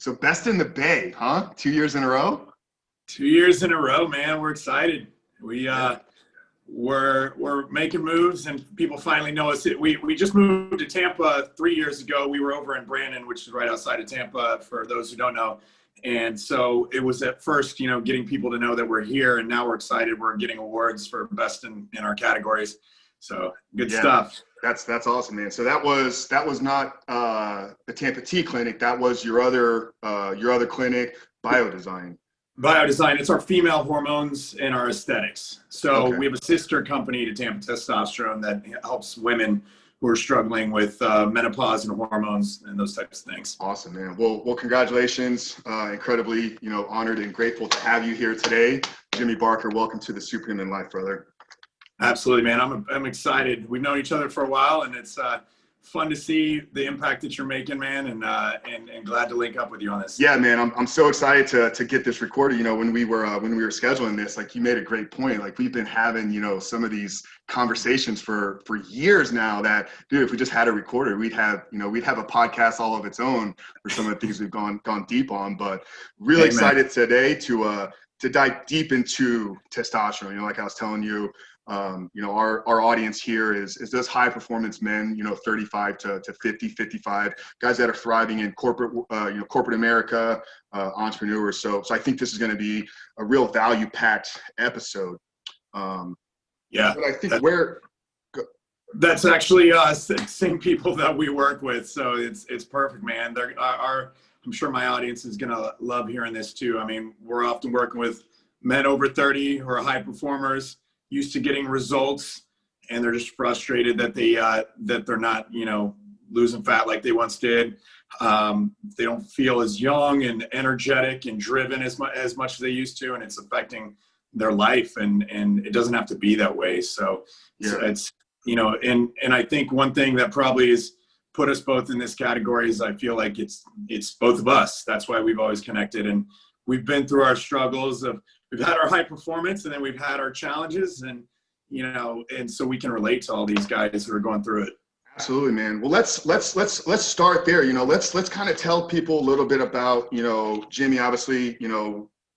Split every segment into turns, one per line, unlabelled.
So best in the Bay, huh? 2 years in a row?
2 years in a row, man. We're excited. We're making moves, and people finally know us. We just moved to Tampa 3 years ago. We were over in Brandon, which is right outside of Tampa, for those who don't know. And so it was at first, getting people to know that we're here, and now we're excited. We're getting awards for best in our categories. So good stuff.
That's awesome, man. So that was not the Tampa T clinic. That was your other clinic, Biodesign.
Biodesign. It's our female hormones and our aesthetics. So we have a sister company to Tampa Testosterone that helps women who are struggling with menopause and hormones and those types of things.
Awesome, man. Well, congratulations. Incredibly, honored and grateful to have you here today. Jimmy Barker, welcome to the Superhuman Life, brother.
Absolutely, man. I'm excited. We've known each other for a while, and it's fun to see the impact that you're making, man, and glad to link up with you on this.
Yeah, man, I'm so excited to get this recorded. When we were scheduling this, like, you made a great point. Like, we've been having some of these conversations for years now. That, dude, if we just had it recorded, we'd have a podcast all of its own for some of the things we've gone deep on. But really excited today to dive deep into testosterone. Like I was telling you. Our audience here is those high performance men, 35 to 50, 55 guys that are thriving in corporate America, entrepreneurs. So I think this is going to be a real value packed episode. But I think
that's actually same people that we work with. So it's perfect, man. I'm sure my audience is going to love hearing this too. I mean, we're often working with men over 30 who are high performers, used to getting results, and they're just frustrated that they're not, losing fat like they once did. They don't feel as young and energetic and driven as much as they used to, and it's affecting their life. And it doesn't have to be that way. So it's and I think one thing that probably has put us both in this category is I feel like it's both of us. That's why we've always connected, and we've been through our struggles we've had our high performance, and then we've had our challenges, and so we can relate to all these guys who are going through it.
Absolutely, man. Well, let's start there. Let's kind of tell people a little bit about, Jimmy. Obviously,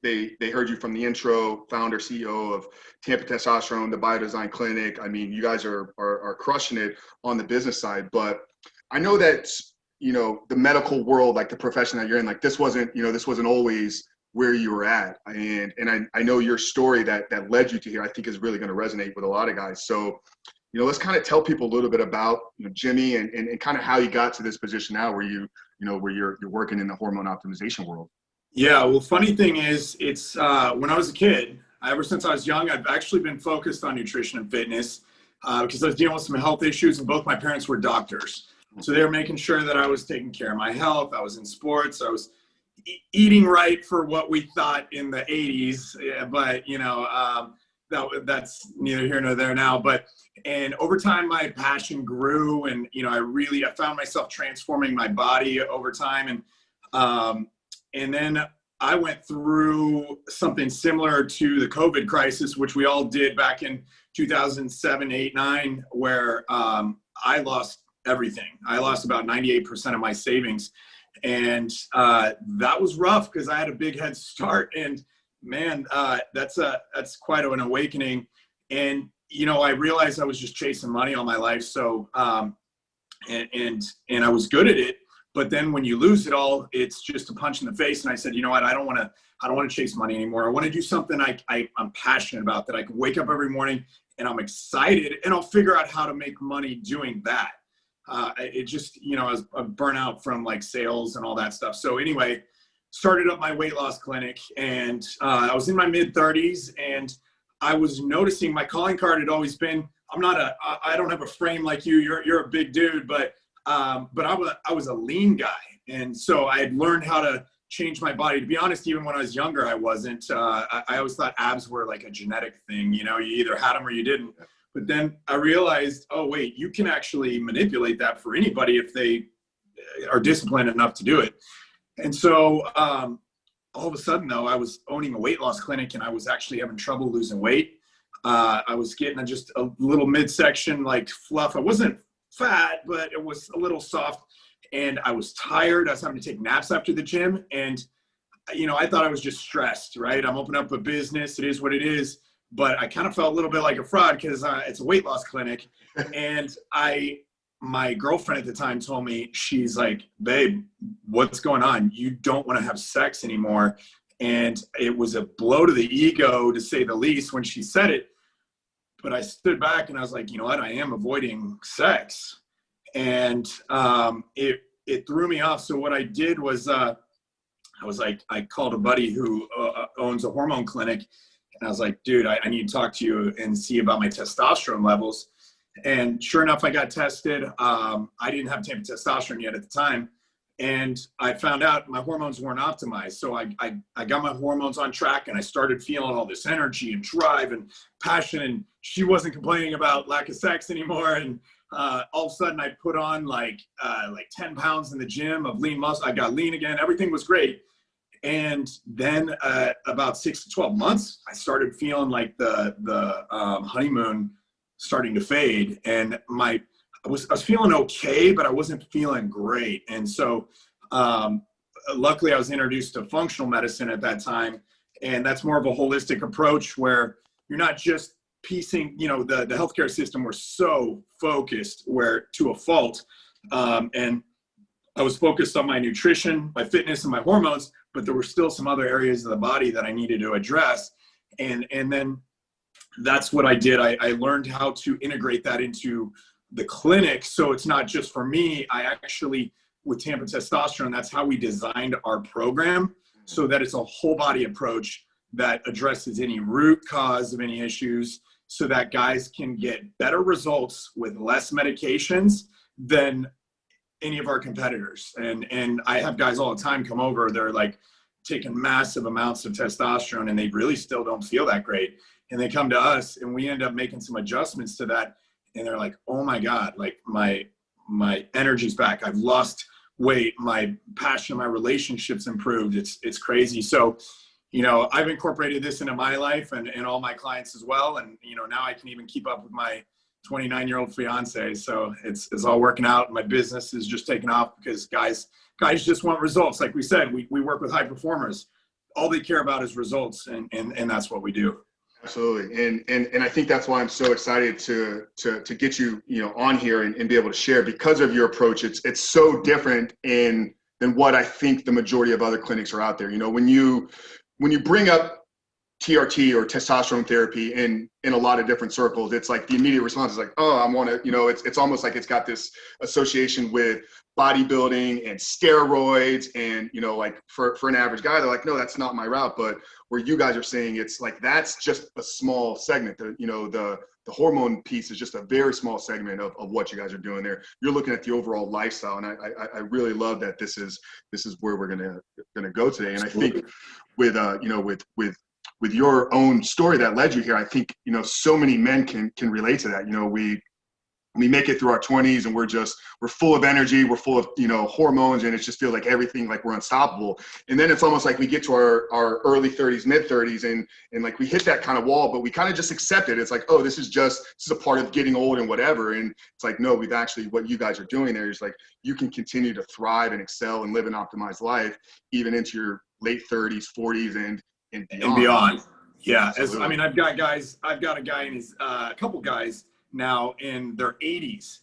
they heard you from the intro, founder, CEO of Tampa Testosterone, the Biodesign Clinic. I mean, you guys are crushing it on the business side, but I know that, the medical world, like the profession that you're in, like this wasn't always where you were at. And I know your story that led you to here, I think, is really going to resonate with a lot of guys. So, let's kind of tell people a little bit about Jimmy and kind of how you got to this position now where you're working in the hormone optimization world.
Yeah. Well, funny thing is, it's when I was a kid, ever since I was young, I've actually been focused on nutrition and fitness because I was dealing with some health issues, and both my parents were doctors. So they were making sure that I was taking care of my health. I was in sports. I was eating right for what we thought in the 80s, but that's neither here nor there now. And over time, my passion grew, and I found myself transforming my body over time, and then I went through something similar to the COVID crisis, which we all did back in 2007, 8, 9, where I lost everything. I lost about 98% of my savings. And that was rough because I had a big head start, and man, that's quite an awakening. And I realized I was just chasing money all my life. So and I was good at it, but then when you lose it all, it's just a punch in the face. And I said, you know what, I don't want to chase money anymore. I want to do something I'm passionate about, that I can wake up every morning and I'm excited, and I'll figure out how to make money doing that. It just, I was burnt out from like sales and all that stuff. So anyway, started up my weight loss clinic, and I was in my mid 30s, and I was noticing my calling card had always been, I don't have a frame like you. You're a big dude, but I was a lean guy. And so I had learned how to change my body. To be honest, even when I was younger, I wasn't, I always thought abs were like a genetic thing. You either had them or you didn't. But then I realized, oh, wait, you can actually manipulate that for anybody if they are disciplined enough to do it. And so all of a sudden, though, I was owning a weight loss clinic, and I was actually having trouble losing weight. I was getting just a little midsection like fluff. I wasn't fat, but it was a little soft. and I was tired. I was having to take naps after the gym. And, I thought I was just stressed, right? I'm opening up a business. It is what it is. But I kind of felt a little bit like a fraud because it's a weight loss clinic. And my girlfriend at the time told me, she's like, babe, what's going on? You don't want to have sex anymore. And it was a blow to the ego, to say the least, when she said it. But I stood back and I was like, you know what? I am avoiding sex. And it threw me off. So what I did was I called a buddy who owns a hormone clinic. And I was like, dude, I need to talk to you and see about my testosterone levels. And sure enough, I got tested. I didn't have Tampa Testosterone yet at the time. And I found out my hormones weren't optimized. So I got my hormones on track, and I started feeling all this energy and drive and passion. And she wasn't complaining about lack of sex anymore. And all of a sudden I put on like 10 pounds in the gym of lean muscle. I got lean again. Everything was great. And then about 6 to 12 months, I started feeling like the honeymoon starting to fade. And I was feeling okay, but I wasn't feeling great. And so luckily I was introduced to functional medicine at that time. And that's more of a holistic approach where you're not just piecing, the healthcare system, we're so focused to a fault. And I was focused on my nutrition, my fitness, and my hormones, but there were still some other areas of the body that I needed to address. And then that's what I did. I learned how to integrate that into the clinic. So it's not just for me. I actually, with Tampa Testosterone, that's how we designed our program, so that it's a whole body approach that addresses any root cause of any issues, so that guys can get better results with less medications than any of our competitors. And I have guys all the time come over, they're like taking massive amounts of testosterone and they really still don't feel that great. And they come to us and we end up making some adjustments to that. And they're like, oh my God, like my energy's back. I've lost weight. My passion, my relationships improved. It's crazy. So, I've incorporated this into my life and all my clients as well. And, now I can even keep up with my 29-year-old fiance. So it's all working out. My business is just taking off because guys just want results. Like we said, we work with high performers. All they care about is results. And that's what we do.
Absolutely. And I think that's why I'm so excited to get you, on here and be able to share, because of your approach. It's so different than what I think the majority of other clinics are out there. When you bring up TRT or testosterone therapy in a lot of different circles, it's like the immediate response is like, oh, I want to, it's almost like it's got this association with bodybuilding and steroids. And, like for an average guy, they're like, no, that's not my route. But where you guys are saying, it's like, that's just a small segment. The hormone piece is just a very small segment of what you guys are doing there. You're looking at the overall lifestyle. And I really love that this is where we're going to go today. And I think with your own story that led you here, I think, so many men can relate to that. We make it through our 20s and we're full of energy. We're full of, hormones, and it just feels like everything, like we're unstoppable. And then it's almost like we get to our early 30s, mid 30s, and like we hit that kind of wall, but we kind of just accept it. It's like, oh, this is a part of getting old and whatever. And it's like, no, what you guys are doing there is like, you can continue to thrive and excel and live an optimized life, even into your late 30s, 40s, and beyond.
Yeah. I've got a guy in his, a couple guys now in their 80s,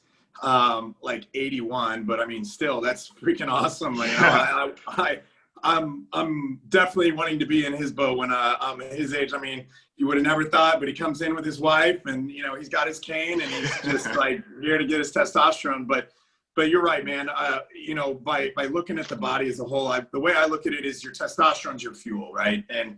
like 81, but still, that's freaking awesome. I'm definitely wanting to be in his boat when I'm his age. You would have never thought, but he comes in with his wife and, he's got his cane and he's just like here to get his testosterone. But you're right, man. By looking at the body as a whole, the way I look at it is your testosterone's your fuel, right? And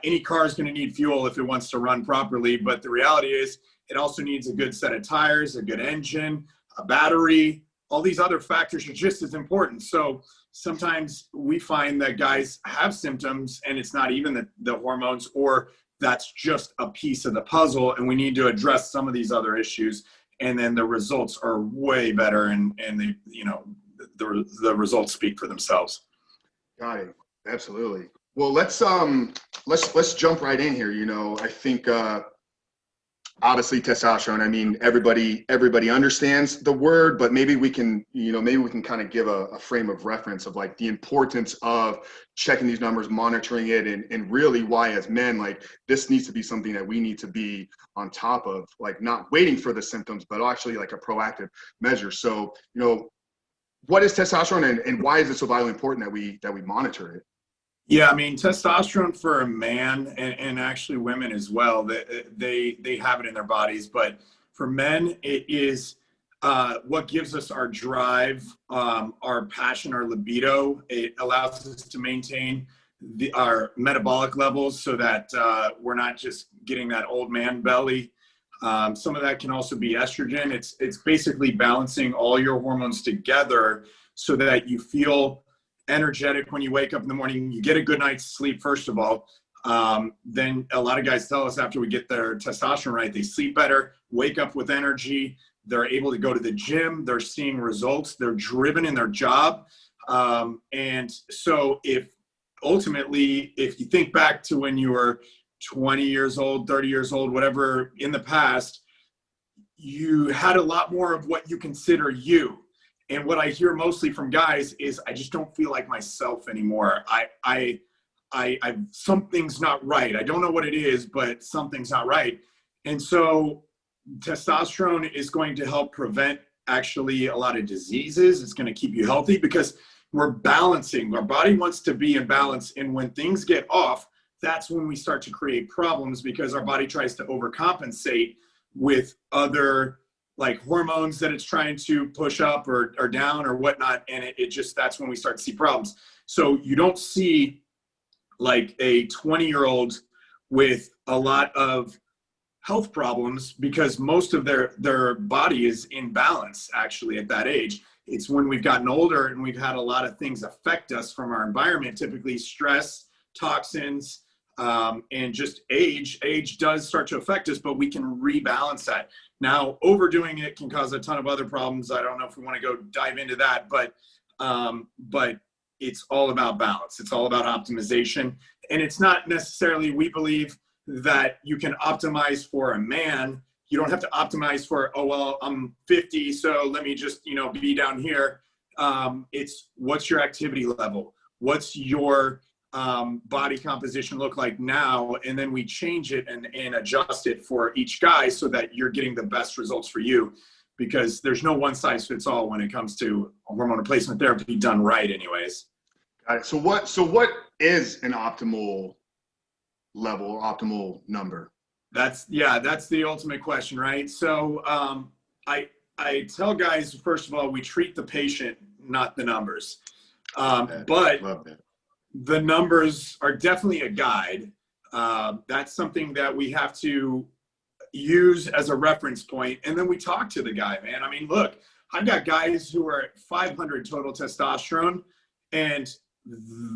any car is going to need fuel if it wants to run properly. But the reality is it also needs a good set of tires, a good engine, a battery. All these other factors are just as important. So sometimes we find that guys have symptoms and it's not even the hormones, or that's just a piece of the puzzle. And we need to address some of these other issues. And then the results are way better, and they, the results speak for themselves.
Got it. Absolutely. Well, let's jump right in here. I think obviously testosterone, I mean, everybody understands the word, but maybe we can, maybe we can kind of give a frame of reference of like the importance of checking these numbers, monitoring it, and really why as men, like this needs to be something that we need to be on top of, like not waiting for the symptoms, but actually like a proactive measure. So, what is testosterone and why is it so vitally important that we monitor it?
Yeah, I mean, testosterone for a man and actually women as well, they have it in their bodies. But for men, it is what gives us our drive, our passion, our libido. It allows us to maintain our metabolic levels so that we're not just getting that old man belly. Some of that can also be estrogen. It's basically balancing all your hormones together so that you feel energetic when you wake up in the morning. You get a good night's sleep, first of all. Then a lot of guys tell us after we get their testosterone right, they sleep better, wake up with energy, they're able to go to the gym, they're seeing results, they're driven in their job. And so if you think back to when you were 20 years old, 30 years old, whatever, in the past, you had a lot more of what you consider you. And what I hear mostly from guys is, I just don't feel like myself anymore. I something's not right. I don't know what it is, but something's not right. And so testosterone is going to help prevent actually a lot of diseases. It's going to keep you healthy because we're balancing. Our body wants to be in balance. And when things get off, that's when we start to create problems because our body tries to overcompensate with other like hormones that it's trying to push up or down or whatnot. And it just, that's when we start to see problems. So you don't see like a 20-year-old with a lot of health problems because most of their body is in balance actually at that age. It's when we've gotten older and we've had a lot of things affect us from our environment, typically stress, toxins, and just age. Age does start to affect us, but we can rebalance that. Now, overdoing it can cause a ton of other problems. I don't know if we want to go dive into that, but it's all about balance. It's all about optimization. And it's not necessarily, we believe that you can optimize for a man. You don't have to optimize for, oh, well, I'm 50, so let me just, be down here. It's what's your activity level? What's your body composition look like now, and then we change it and adjust it for each guy so that you're getting the best results for you, because there's no one size fits all when it comes to hormone replacement therapy done right anyways.
Got it. So what is an optimal level, optimal number?
That's the ultimate question, right? So I tell guys, first of all, we treat the patient, not the numbers. But
Love that.
The numbers are definitely a guide. That's something that we have to use as a reference point. And then we talk to the guy, man. I mean, look, I've got guys who are at 500 total testosterone and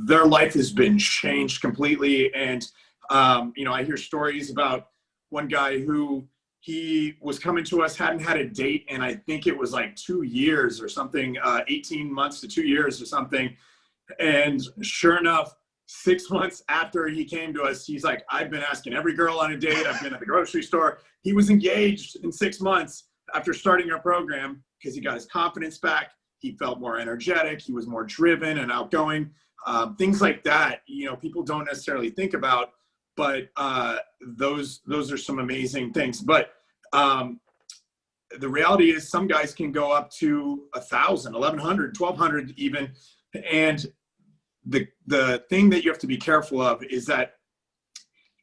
their life has been changed completely. And, I hear stories about one guy who he was coming to us, hadn't had a date, and I think it was like 2 years or something, 18 months to 2 years or something. And sure enough, 6 months after he came to us, he's like, I've been asking every girl on a date. I've been at the grocery store. He was engaged in 6 months after starting our program because he got his confidence back. He felt more energetic. He was more driven and outgoing. Things like that, people don't necessarily think about, but those are some amazing things. But the reality is some guys can go up to 1,000, 1,100, 1,200 even. And the thing that you have to be careful of is that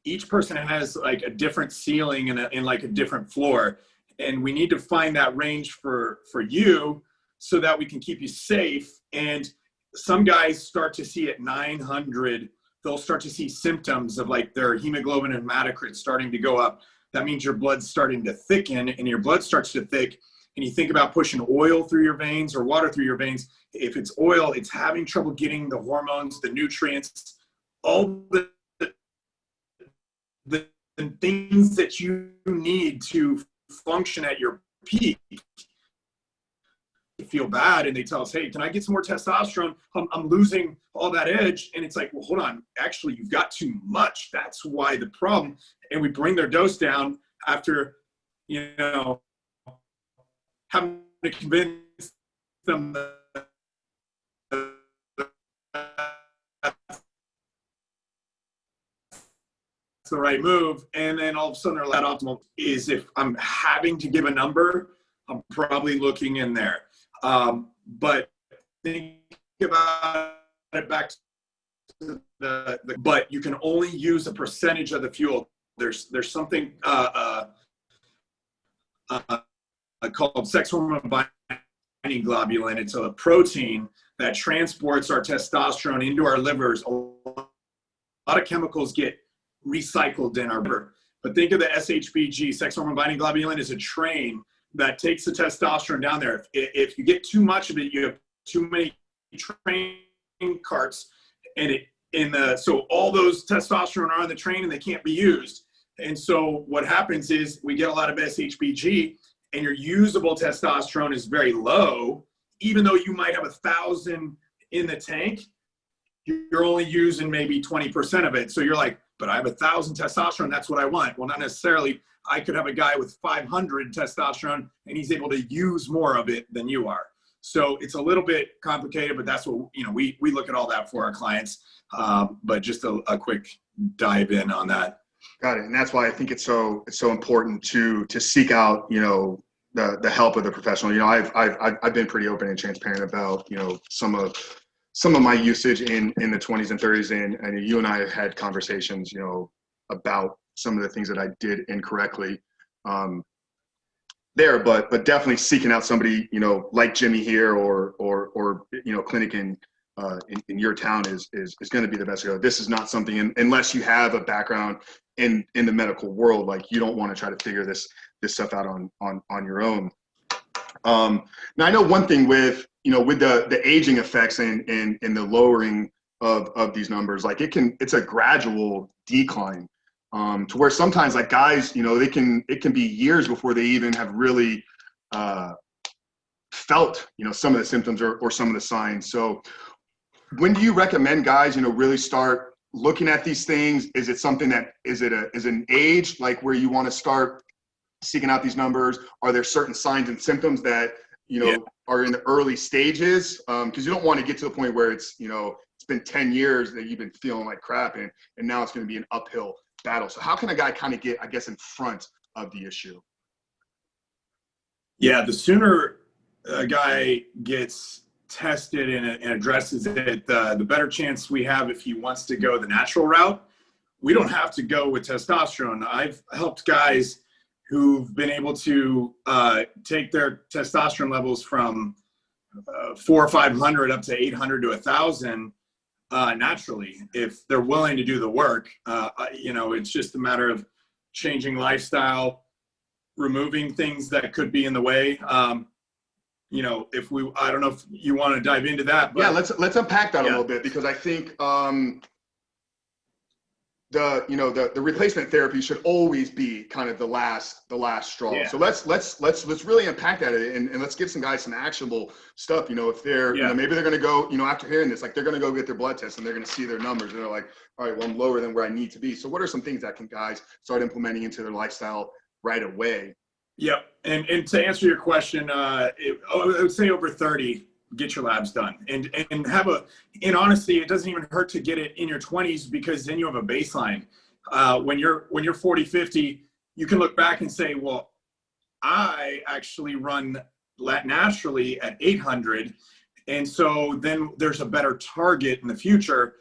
each person has like a different ceiling and like a different floor. And we need to find that range for you so that we can keep you safe. And some guys start to see at 900, they'll start to see symptoms of like their hemoglobin and hematocrit starting to go up. That means your blood's starting to thicken, and your blood starts to thick. And you think about pushing oil through your veins or water through your veins. If it's oil, it's having trouble getting the hormones, the nutrients, all the things that you need to function at your peak. Feel bad, and they tell us, hey, can I get some more testosterone? I'm losing all that edge. And it's like, well, hold on, actually you've got too much. That's why the problem. And we bring their dose down after you know, having to convince them that the right move, and then all of a sudden they're like, optimal is if I'm having to give a number, I'm probably looking in there. But think about it back to but you can only use a percentage of the fuel. There's something called sex hormone binding globulin. It's a protein that transports our testosterone into our livers. A lot of chemicals get recycled in our liver. But think of the SHBG, sex hormone binding globulin, as a train that takes the testosterone down there. If you get too much of it, you have too many train carts, and so all those testosterone are on the train and they can't be used. And so what happens is we get a lot of SHBG, and your usable testosterone is very low. Even though you might have 1,000 in the tank, you're only using maybe 20% of it. So you're like, but I have 1,000 testosterone, that's what I want. Well, not necessarily. I could have a guy with 500 testosterone and he's able to use more of it than you are. So it's a little bit complicated, but that's what, we look at all that for our clients. But just a quick dive in on that.
Got it. And that's why I think it's so important to seek out, the help of the professional. I've been pretty open and transparent about, some of my usage in the 20s and 30s, and you and I have had conversations, about some of the things that I did incorrectly there, but definitely seeking out somebody, like Jimmy here or clinic in your town is going to be the best to go. This is not something, unless you have a background in the medical world, like you don't want to try to figure this stuff out on your own. Now I know one thing with the aging effects and the lowering of these numbers, like it's a gradual decline, to where sometimes like guys, it can be years before they even have really felt, some of the symptoms or some of the signs. So when do you recommend guys, really start looking at these things? Is it something that, is an age like where you want to start seeking out these numbers? Are there certain signs and symptoms that, are in the early stages? Because you don't want to get to the point where it's been 10 years that you've been feeling like crap and now it's going to be an uphill battle. So how can a guy kind of get, I guess, in front of the issue?
Yeah, the sooner a guy gets tested and addresses it, the better chance we have if he wants to go the natural route. We don't have to go with testosterone. I've helped guys who've been able to take their testosterone levels from 400 or 500 up to 800 to 1,000 naturally, if they're willing to do the work. It's just a matter of changing lifestyle, removing things that could be in the way. I don't know if you want to dive into that. But,
yeah, let's unpack that a little bit, because I think the replacement therapy should always be kind of the last straw. Yeah. So let's really unpack that and let's give some guys some actionable stuff. If they're maybe they're going to go, after hearing this, like they're going to go get their blood test and they're going to see their numbers and they're like, all right, well, I'm lower than where I need to be. So what are some things that can guys start implementing into their lifestyle right away?
Yep. And to answer your question, I would say over 30, get your labs done and honestly, it doesn't even hurt to get it in your 20s, because then you have a baseline. When you're 40, 50, you can look back and say, well, I actually run naturally at 800. And so then there's a better target in the future.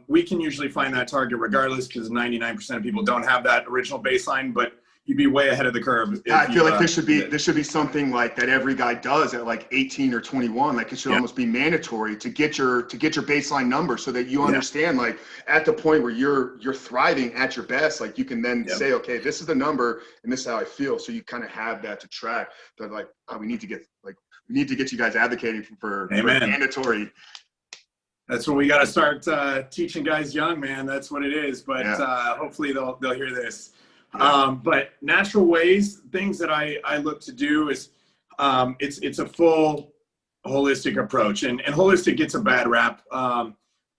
We can usually find that target regardless, because 99% of people don't have that original baseline, but you'd be way ahead of the curve.
I feel like this should be something like that every guy does at like 18 or 21. Like it should almost be mandatory to get your baseline number, so that you understand, like at the point where you're thriving at your best, like you can then say, okay, this is the number and this is how I feel. So you kind of have that to track. But like, we need to get you guys advocating for mandatory.
That's when we got to start teaching guys young, man. That's what it is. But hopefully they'll hear this. But natural ways, things that I look to do is it's a full holistic approach, and holistic gets a bad rap. All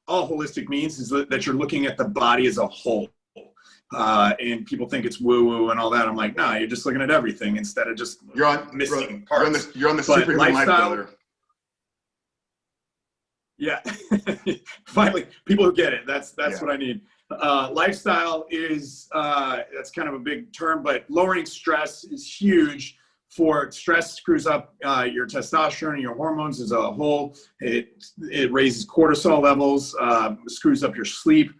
holistic means is that you're looking at the body as a whole. And people think it's woo-woo and all that. I'm like, nah, you're just looking at everything instead of just missing parts.
You're on the superhuman life, brother.
Yeah, finally, people who get it. That's what I need. Lifestyle is, that's kind of a big term, but lowering stress is huge. For stress screws up your testosterone and your hormones as a whole. It raises cortisol levels, screws up your sleep.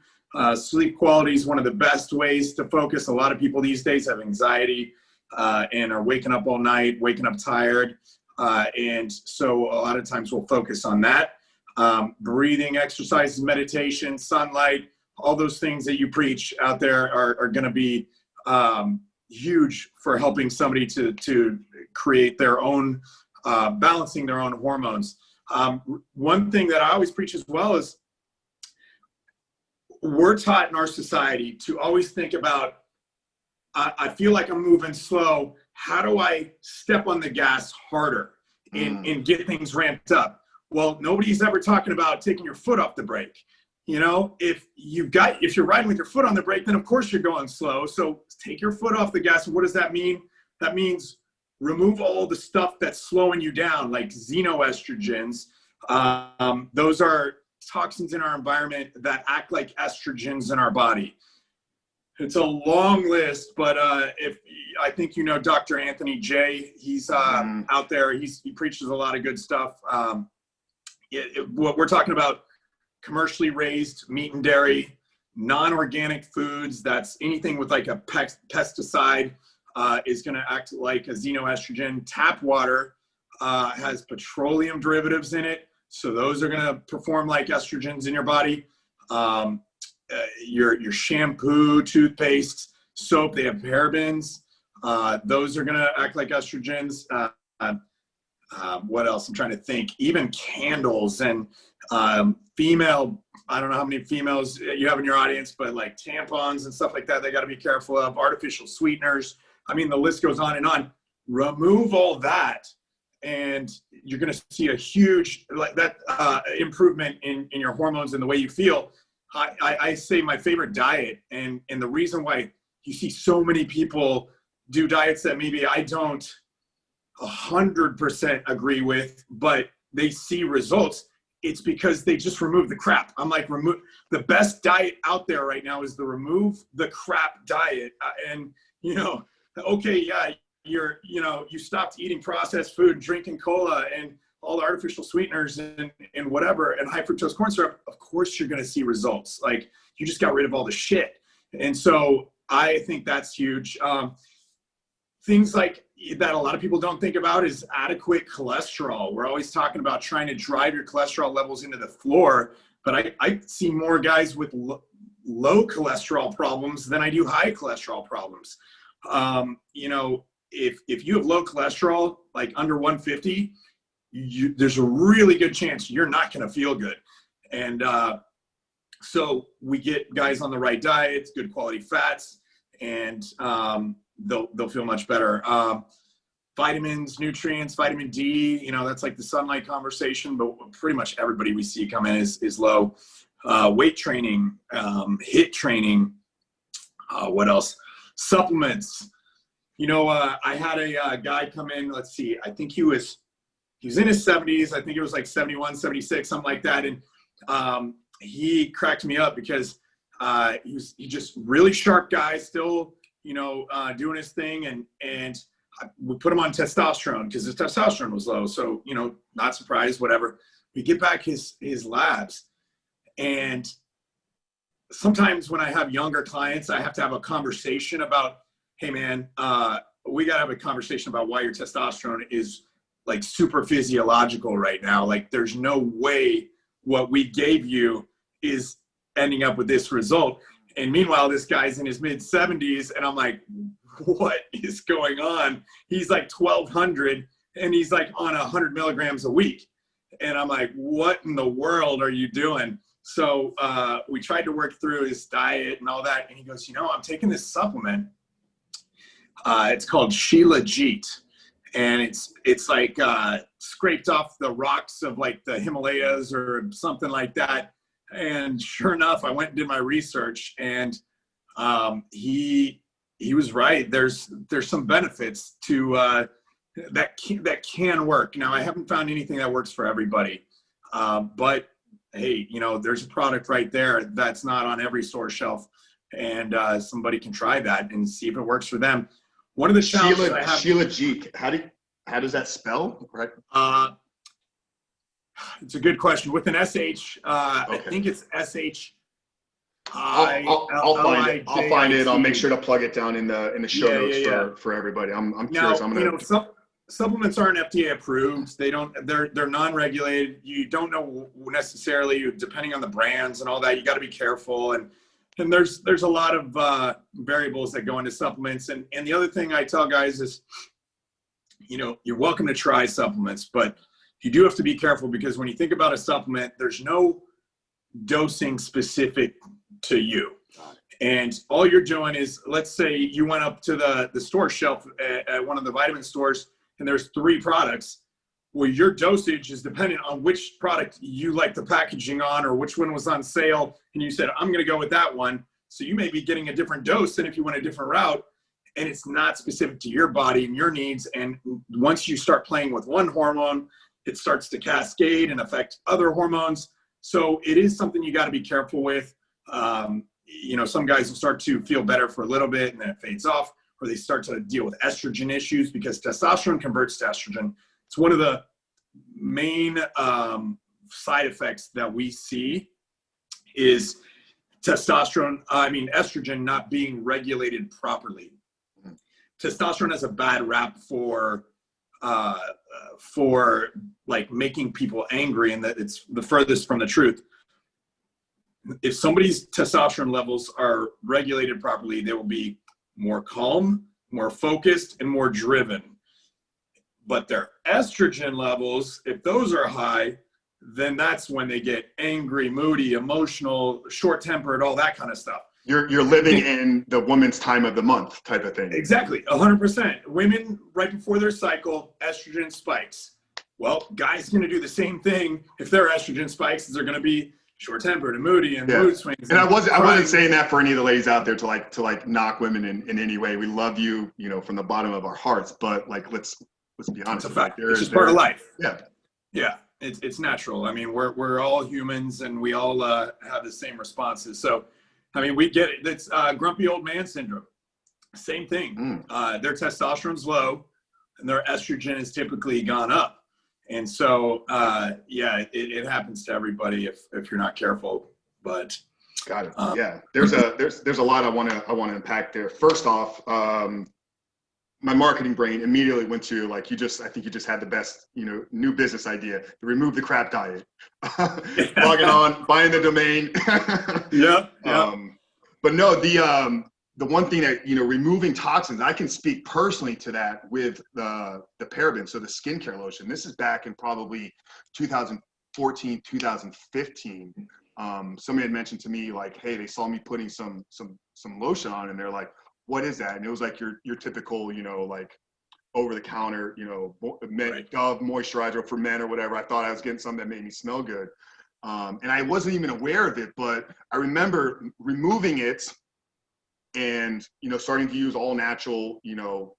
Sleep quality is one of the best ways to focus. A lot of people these days have anxiety and are waking up all night, waking up tired. And so a lot of times we'll focus on that. Breathing exercises, meditation, sunlight, all those things that you preach out there are going to be huge for helping somebody to create their own, balancing their own hormones. One thing that I always preach as well is we're taught in our society to always think about, I feel like I'm moving slow. How do I step on the gas harder and get things ramped up? Well, nobody's ever talking about taking your foot off the brake. You know, if you're riding with your foot on the brake, then of course you're going slow. So take your foot off the gas. And what does that mean? That means remove all the stuff that's slowing you down, like xenoestrogens. Those are toxins in our environment that act like estrogens in our body. It's a long list, but I think you know Dr. Anthony J. He's out there. He preaches a lot of good stuff. What we're talking about, commercially raised meat and dairy, non-organic foods, that's anything with like a pesticide is going to act like a xenoestrogen. Tap water has petroleum derivatives in it, so those are going to perform like estrogens in your body. Your shampoo, toothpaste, soap, they have parabens. Those are going to act like estrogens. What else? I'm trying to think. Even candles and female, I don't know how many females you have in your audience, but like tampons and stuff like that, they got to be careful of. Artificial sweeteners. I mean, the list goes on and on. Remove all that, and you're going to see a huge improvement in your hormones and the way you feel. I say my favorite diet, and the reason why you see so many people do diets that maybe I don't 100% agree with, but they see results, it's because they just remove the crap. I'm like, the best diet out there right now is the remove the crap diet. And, you know, okay, yeah, you stopped eating processed food, drinking cola and all the artificial sweeteners and whatever, and high fructose corn syrup, of course you're going to see results. Like, you just got rid of all the shit. And so I think that's huge. Things like that a lot of people don't think about is adequate cholesterol. We're always talking about trying to drive your cholesterol levels into the floor, but I see more guys with low cholesterol problems than I do high cholesterol problems. You know, if you have low cholesterol, like under 150, there's a really good chance you're not going to feel good. And so we get guys on the right diets, good quality fats, and they'll feel much better. Vitamins, nutrients, vitamin D, you know, that's like the sunlight conversation, but pretty much everybody we see come in is low. Weight training, HIIT training, what else? Supplements. You know, I had a guy come in, let's see, I think he was in his 70s. I think it was like 71, 76, something like that. And he cracked me up because he just really sharp guy, still, you know, doing his thing. And we put him on testosterone because his testosterone was low. So, you know, not surprised, whatever. We get back his labs. And sometimes when I have younger clients, I have to have a conversation about, hey man, we got to have a conversation about why your testosterone is like super physiological right now. Like, there's no way what we gave you is ending up with this result. And meanwhile, this guy's in his mid 70s and I'm like, what is going on? He's like 1200 and he's like on 100 milligrams a week. And I'm like, what in the world are you doing? So we tried to work through his diet and all that. And he goes, you know, I'm taking this supplement. It's called Shilajit. And it's like scraped off the rocks of like the Himalayas or something like that. And sure enough, I went and did my research, and He was right. There's some benefits to that can work. Now, I haven't found anything that works for everybody, but hey, you know, there's a product right there that's not on every store shelf, and somebody can try that and see if it works for them. One of the challenges I have,
Sheila G. How does that spell? Right.
It's a good question. With an SH, I think it's SH.
I'll find it. I'll find it. I'll make sure to plug it down in the show notes for everybody. I'm curious.
Now, you know, supplements aren't FDA approved. They're non-regulated. You don't know necessarily, depending on the brands and all that. You got to be careful, and there's a lot of variables that go into supplements. And the other thing I tell guys is, you know, you're welcome to try supplements, but you do have to be careful, because when you think about a supplement, there's no dosing specific to you. And all you're doing is, let's say you went up to the store shelf at one of the vitamin stores and there's 3 products. Well, your dosage is dependent on which product you like the packaging on, or which one was on sale. And you said, I'm going to go with that one. So you may be getting a different dose than if you went a different route, and it's not specific to your body and your needs. And once you start playing with one hormone, it starts to cascade and affect other hormones. So it is something you got to be careful with. You know, some guys will start to feel better for a little bit and then it fades off, or they start to deal with estrogen issues, because testosterone converts to estrogen. It's one of the main side effects that we see is estrogen not being regulated properly. Testosterone has a bad rap for like making people angry, and that it's the furthest from the truth. If somebody's testosterone levels are regulated properly, they will be more calm, more focused, and more driven. But their estrogen levels, if those are high, then that's when they get angry, moody, emotional, short-tempered, all that kind of stuff.
You're living in the woman's time of the month type of thing.
Exactly, 100%. Women, right before their cycle, estrogen spikes. Well, guys are going to do the same thing. If their estrogen spikes, they're going to be short-tempered and moody and mood swings.
And I wasn't saying that for any of the ladies out there to like knock women in any way. We love you, you know, from the bottom of our hearts. But like, let's be honest.
It's a fact. It's just part of life.
Yeah.
Yeah. It's natural. I mean, we're all humans, and we all have the same responses. So, I mean, we get it. It's grumpy old man syndrome. Same thing. Their testosterone's low, and their estrogen is typically gone up. And so, it happens to everybody if you're not careful. But
got it. Yeah, there's a lot I want to unpack there. First off, my marketing brain immediately went to like, I think you just had the best, you know, new business idea: the remove the crap diet. Logging on, buying the domain.
Yeah.
But no, the one thing that, you know, removing toxins, I can speak personally to that with the parabens, so the skincare lotion. This is back in probably 2014, 2015. Somebody had mentioned to me like, hey, they saw me putting some lotion on, and they're like, what is that? And it was like your typical, you know, like over the counter, you know, Dove moisturizer for men or whatever. I thought I was getting something that made me smell good. And I wasn't even aware of it, but I remember removing it and, you know, starting to use all natural, you know,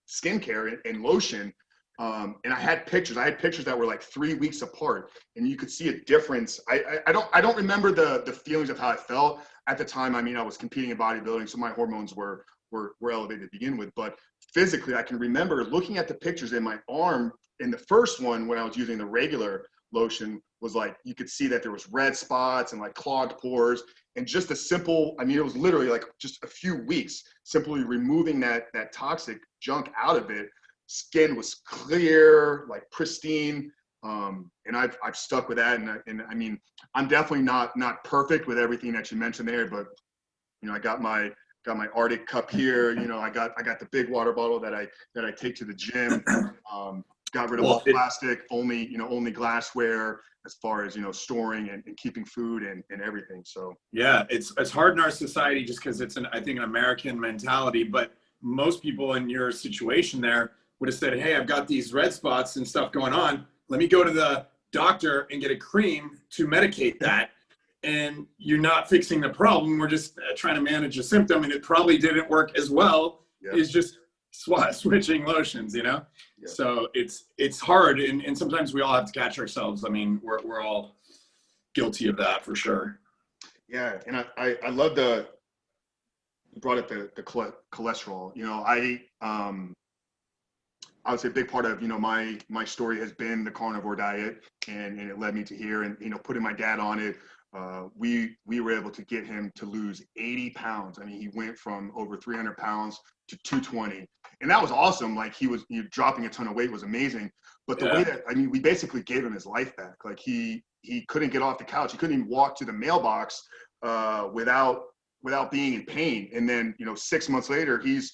skincare and lotion. And I had pictures that were like 3 weeks apart, and you could see a difference. I don't remember the feelings of how I felt at the time. I mean, I was competing in bodybuilding, so my hormones were elevated to begin with, but physically I can remember looking at the pictures in my arm. In the first one, when I was using the regular lotion, was like, you could see that there was red spots and like clogged pores, and just a simple, I mean, it was literally like just a few weeks, simply removing that toxic junk out of it. Skin was clear, like pristine. And I've stuck with that. And I mean, I'm definitely not perfect with everything that you mentioned there, but you know, I got my Arctic cup here. You know, I got the big water bottle that I take to the gym. Got rid of all plastic, only glassware, as far as, you know, storing and keeping food and everything. So
yeah, it's hard in our society just because it's I think an American mentality, but most people in your situation there would have said, hey, I've got these red spots and stuff going on. Let me go to the doctor and get a cream to medicate that. and you're not fixing the problem. We're just trying to manage a symptom, and it probably didn't work as well as just switching lotions, you know? Yeah. So it's hard, and sometimes we all have to catch ourselves. I mean, we're all guilty of that for sure.
Yeah, and I love you brought up the cholesterol. You know, I would say a big part of, you know, my story has been the carnivore diet, and it led me to here, and, you know, putting my dad on it. We were able to get him to lose 80 pounds. I mean, he went from over 300 pounds to 220, and that was awesome. Like, he was, you know, dropping a ton of weight was amazing. But the way that, I mean, we basically gave him his life back. Like, he couldn't get off the couch. He couldn't even walk to the mailbox without being in pain. And then, you know, 6 months later, he's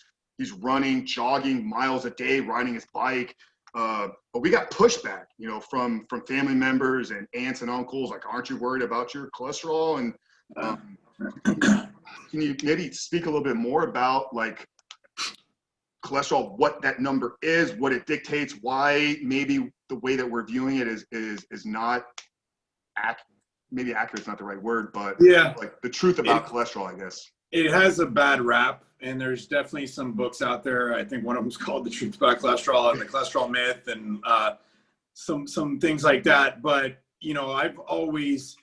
running, jogging miles a day, riding his bike. But we got pushback, you know, from family members and aunts and uncles, like, aren't you worried about your cholesterol? And can you maybe speak a little bit more about, like, cholesterol, what that number is, what it dictates, why maybe the way that we're viewing it is not maybe accurate is not the right word, but like the truth about cholesterol, I guess.
It has a bad rap, and there's definitely some books out there. I think one of them's called The Truth About Cholesterol and the Cholesterol Myth, and some things like that. But, you know, I've always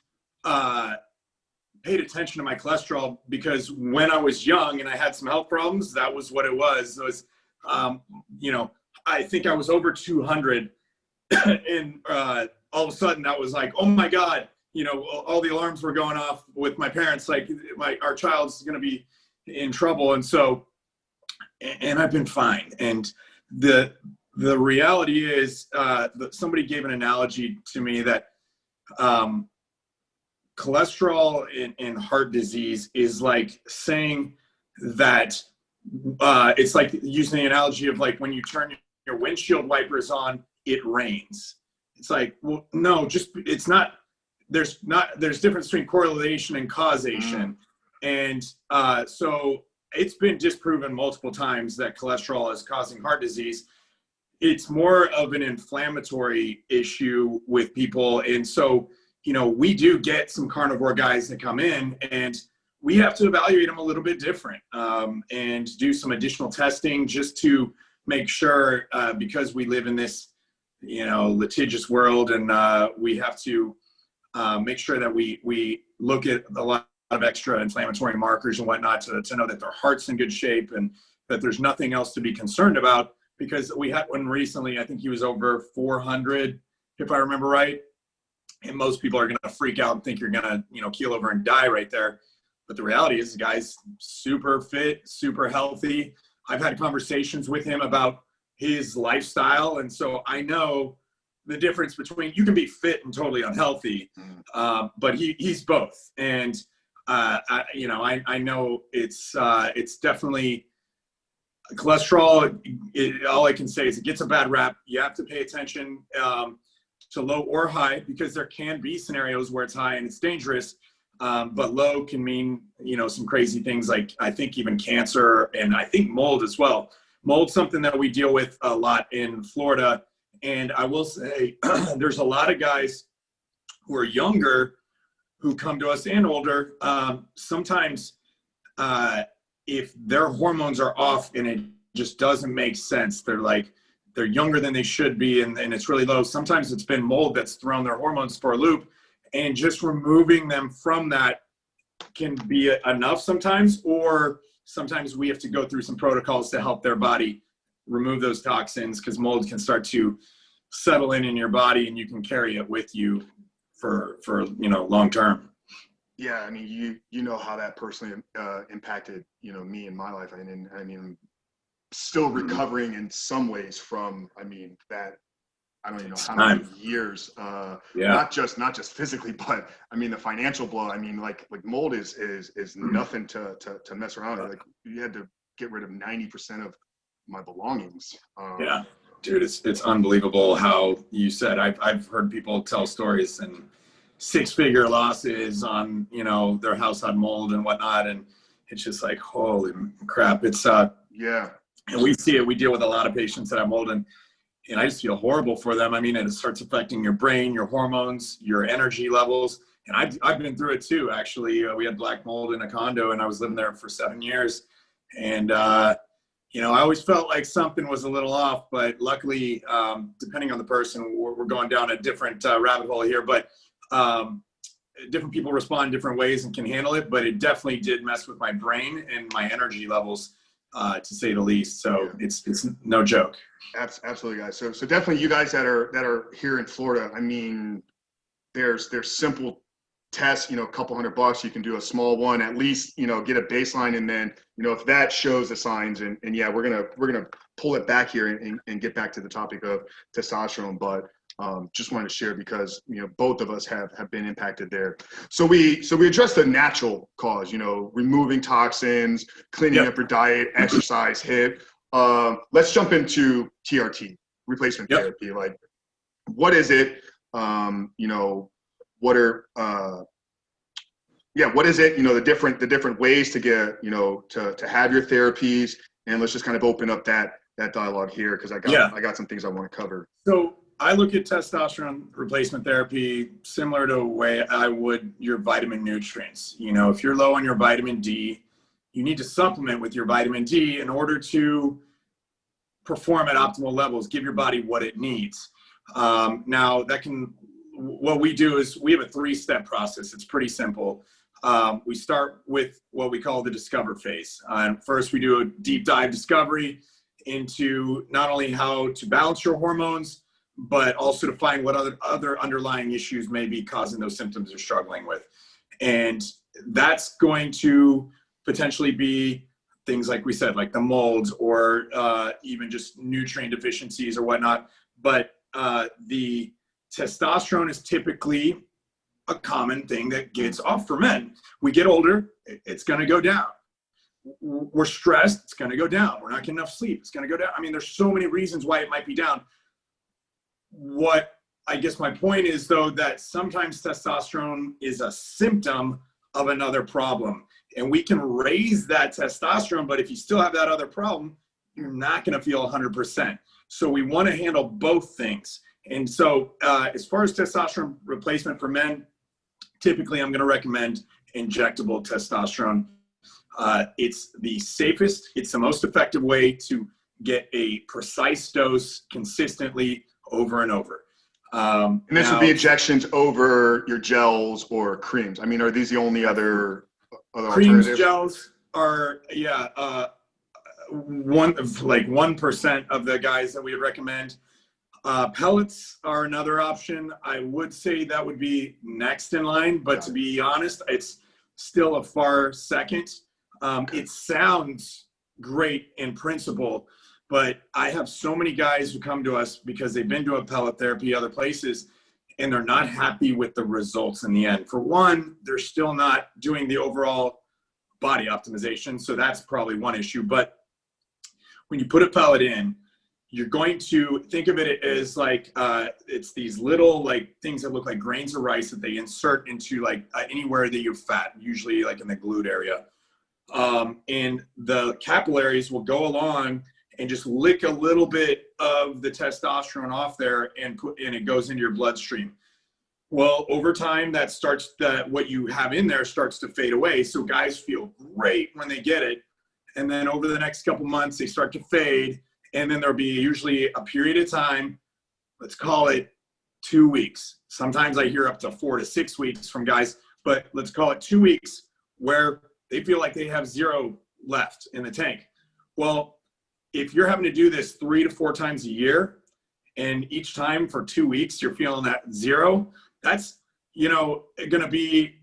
paid attention to my cholesterol, because when I was young and I had some health problems, that was what it was. It was, you know, I think I was over 200, and all of a sudden that was like, oh my God, you know, all the alarms were going off with my parents, like, our child's going to be in trouble. And so, and I've been fine. And the reality is, somebody gave an analogy to me that cholesterol in heart disease is like saying that it's like using the analogy of, like, when you turn your windshield wipers on, it rains. It's like, well, no, it's not. There's difference between correlation and causation. And so it's been disproven multiple times that cholesterol is causing heart disease. It's more of an inflammatory issue with people. And so, you know, we do get some carnivore guys that come in, and we have to evaluate them a little bit different, and do some additional testing just to make sure, because we live in this, you know, litigious world, and we have to make sure that we look at a lot of extra inflammatory markers and whatnot to know that their heart's in good shape and that there's nothing else to be concerned about. Because we had one recently, I think he was over 400, if I remember right. And most people are going to freak out and think you're going to, you know, keel over and die right there. But the reality is, the guy's super fit, super healthy. I've had conversations with him about his lifestyle. And so I know the difference between, you can be fit and totally unhealthy, but he's both. And you know, I know it's definitely cholesterol. All I can say is it gets a bad rap. You have to pay attention to low or high, because there can be scenarios where it's high and it's dangerous. But low can mean, you know, some crazy things, like, I think even cancer, and I think mold as well. Mold's something that we deal with a lot in Florida. And I will say, there's a lot of guys who are younger who come to us, and older. Sometimes if their hormones are off and it just doesn't make sense, they're younger than they should be, and it's really low. Sometimes it's been mold that's thrown their hormones for a loop, and just removing them from that can be enough sometimes, or sometimes we have to go through some protocols to help their body remove those toxins, because mold can start to settle in your body, and you can carry it with you for you know, long term.
Yeah, I mean, you know how that personally impacted, you know, me in my life. I mean, I'm still recovering in some ways from, I mean, that, I don't even know how many years, not just physically, but I mean, the financial blow. I mean, like mold is nothing to mess around with. Like, you had to get rid of 90% of my belongings.
Yeah, dude, it's unbelievable how you said, I've heard people tell stories and 6-figure losses on, you know, their house had mold and whatnot. And it's just like, holy crap. It's,
yeah.
And we see it, we deal with a lot of patients that have mold, and I just feel horrible for them. I mean, it starts affecting your brain, your hormones, your energy levels. And I've been through it too, actually. We had black mold in a condo, and I was living there for 7 years. And, you know, I always felt like something was a little off, but luckily, depending on the person, we're going down a different rabbit hole here, but different people respond different ways and can handle it, but it definitely did mess with my brain and my energy levels, to say the least. So it's no joke.
Absolutely, guys. So definitely you guys that are here in Florida, I mean, there's simple tests, you know, a couple $100, you can do a small one, at least, you know, get a baseline. And then, you know, if that shows the signs, and yeah, we're going to pull it back here and get back to the topic of testosterone, but just wanted to share because, you know, both of us have been impacted there. So we addressed the natural cause, you know, removing toxins, cleaning up your diet, exercise, HIIT. Let's jump into TRT, replacement therapy. Like, what is it? You know, what is it? You know, the different ways to get, you know, to have your therapies, and let's just kind of open up that dialogue here, because I got some things I want to cover.
So I look at testosterone replacement therapy similar to the way I would your vitamin nutrients. You know, if you're low on your vitamin D, you need to supplement with your vitamin D in order to perform at optimal levels, give your body what it needs. Now what we do is we have a 3-step process. It's pretty simple. We start with what we call the discover phase. First, we do a deep dive discovery into not only how to balance your hormones, but also to find what other underlying issues may be causing those symptoms you're struggling with. And that's going to potentially be things like we said, like the molds, or even just nutrient deficiencies or whatnot. But the testosterone is typically a common thing that gets off for men. We get older, it's going to go down. We're stressed, it's going to go down. We're not getting enough sleep, it's going to go down. I mean, there's so many reasons why it might be down. What I guess my point is, though, that sometimes testosterone is a symptom of another problem. And we can raise that testosterone, but if you still have that other problem, you're not going to feel 100%. So we want to handle both things. And so as far as testosterone replacement for men, typically I'm going to recommend injectable testosterone. It's the safest, it's the most effective way to get a precise dose consistently over and over.
And this would be injections over your gels or creams. I mean, are these the only other
creams,
alternatives?
gels are, 1% of the guys that we would recommend. Pellets are another option. I would say that would be next in line, but to be honest, it's still a far second. It sounds great in principle, but I have so many guys who come to us because they've been doing pellet therapy other places, and they're not happy with the results in the end. For one, they're still not doing the overall body optimization, so that's probably one issue. But when you put a pellet in, you're going to think of it as like it's these little like things that look like grains of rice that they insert into like anywhere that you have fat, usually like in the glute area. And the capillaries will go along and just lick a little bit of the testosterone off there, and it goes into your bloodstream. Well, over time, what you have in there starts to fade away. So guys feel great when they get it, and then over the next couple months, they start to fade. And then there'll be usually a period of time, let's call it 2 weeks. Sometimes I hear up to 4 to 6 weeks from guys, but let's call it 2 weeks where they feel like they have zero left in the tank. Well, if you're having to do this 3 to 4 times a year, and each time for 2 weeks, you're feeling that zero, that's, going to be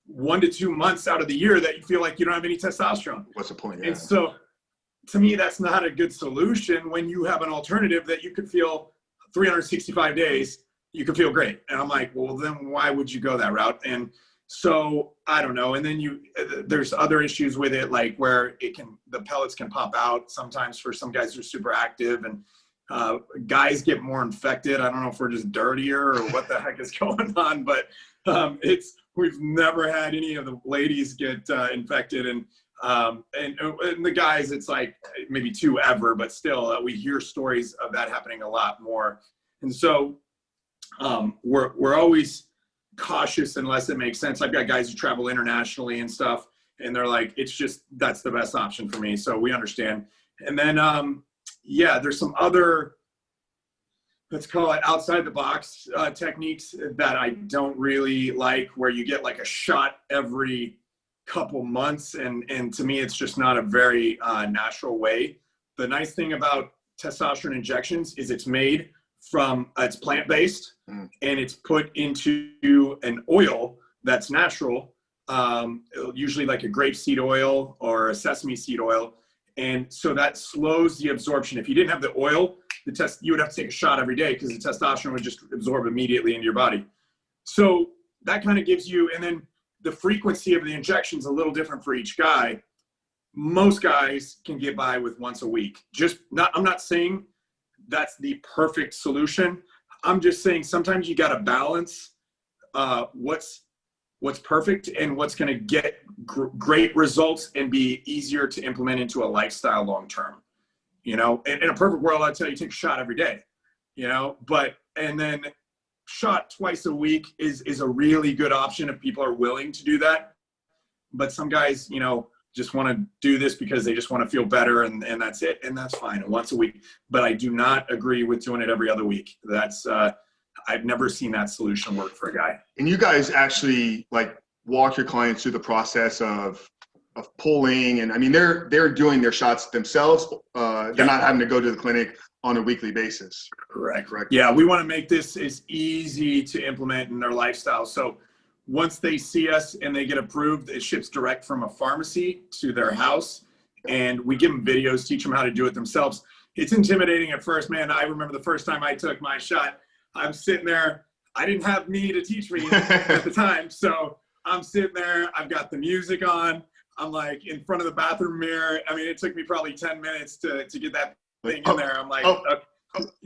1 to 2 months out of the year that you feel like you don't have any testosterone.
What's the point? Yeah.
And so, to me, that's not a good solution when you have an alternative that you could feel 365 days, you could feel great. And I'm like, well, then why would you go that route? And so I don't know. And then there's other issues with it, like where the pellets can pop out sometimes for some guys who are super active, and guys get more infected. I don't know if we're just dirtier or what the heck is going on, but we've never had any of the ladies get infected. And the guys, it's like maybe 2 ever, but still we hear stories of that happening a lot more. And so we're always cautious unless it makes sense. I've got guys who travel internationally and stuff, and they're like, it's just, that's the best option for me. So we understand. And then, yeah, there's some other, let's call it outside the box techniques that I don't really like, where you get like a shot every couple months. And to me, it's just not a very natural way. The nice thing about testosterone injections is it's made from, it's plant-based, and it's put into an oil that's natural, usually like a grapeseed oil or a sesame seed oil. And so that slows the absorption. If you didn't have the oil, you would have to take a shot every day because the testosterone would just absorb immediately into your body. So that kind of gives you, and then the frequency of the injection is a little different for each guy. Most guys can get by with once a week. I'm not saying that's the perfect solution. I'm just saying sometimes you got to balance what's perfect and what's going to get great results and be easier to implement into a lifestyle long term. You know, in a perfect world, I'd tell you take a shot every day, you know, and then shot twice a week is a really good option if people are willing to do that. But some guys, you know, just want to do this because they just want to feel better, and that's it. And that's fine, once a week. But I do not agree with doing it every other week. That's, I've never seen that solution work for a guy.
And you guys actually like walk your clients through the process of pulling, and I mean they're doing their shots themselves. They're not having to go to the clinic on a weekly basis.
Correct. Yeah, we want to make this as easy to implement in their lifestyle. So once they see us and they get approved, it ships direct from a pharmacy to their house, and we give them videos, teach them how to do it themselves. It's intimidating at first, man. I remember the first time I took my shot, I'm sitting there. I didn't have me to teach me at the time, so I'm sitting there. I've got the music on. I'm like in front of the bathroom mirror. I mean, it took me probably 10 minutes to get that thing in there. I'm like,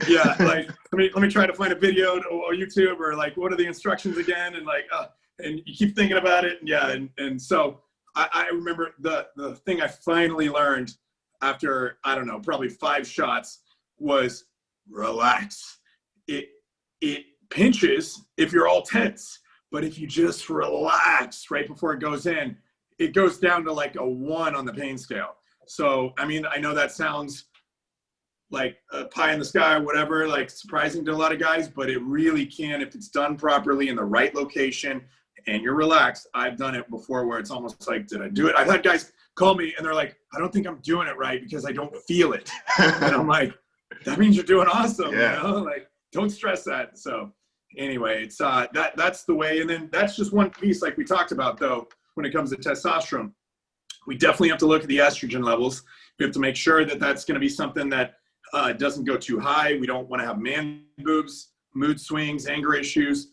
yeah, like let me try to find a video or YouTube, or like, what are the instructions again? And like, and you keep thinking about it. And yeah. And so I remember the thing I finally learned after, I don't know, probably 5 shots was relax. It pinches if you're all tense, but if you just relax right before it goes in, it goes down to like a 1 on the pain scale. So, I mean, I know that sounds like a pie in the sky or whatever, like surprising to a lot of guys, but it really can, if it's done properly in the right location and you're relaxed. I've done it before where it's almost like, did I do it? I've had guys call me and they're like, I don't think I'm doing it right because I don't feel it. And I'm like, that means you're doing awesome.
Yeah.
You know, like, don't stress that. So anyway, it's that's the way. And then that's just one piece, like we talked about though, when it comes to testosterone. We definitely have to look at the estrogen levels. We have to make sure that that's going to be something that doesn't go too high. We don't want to have man boobs, mood swings, anger issues.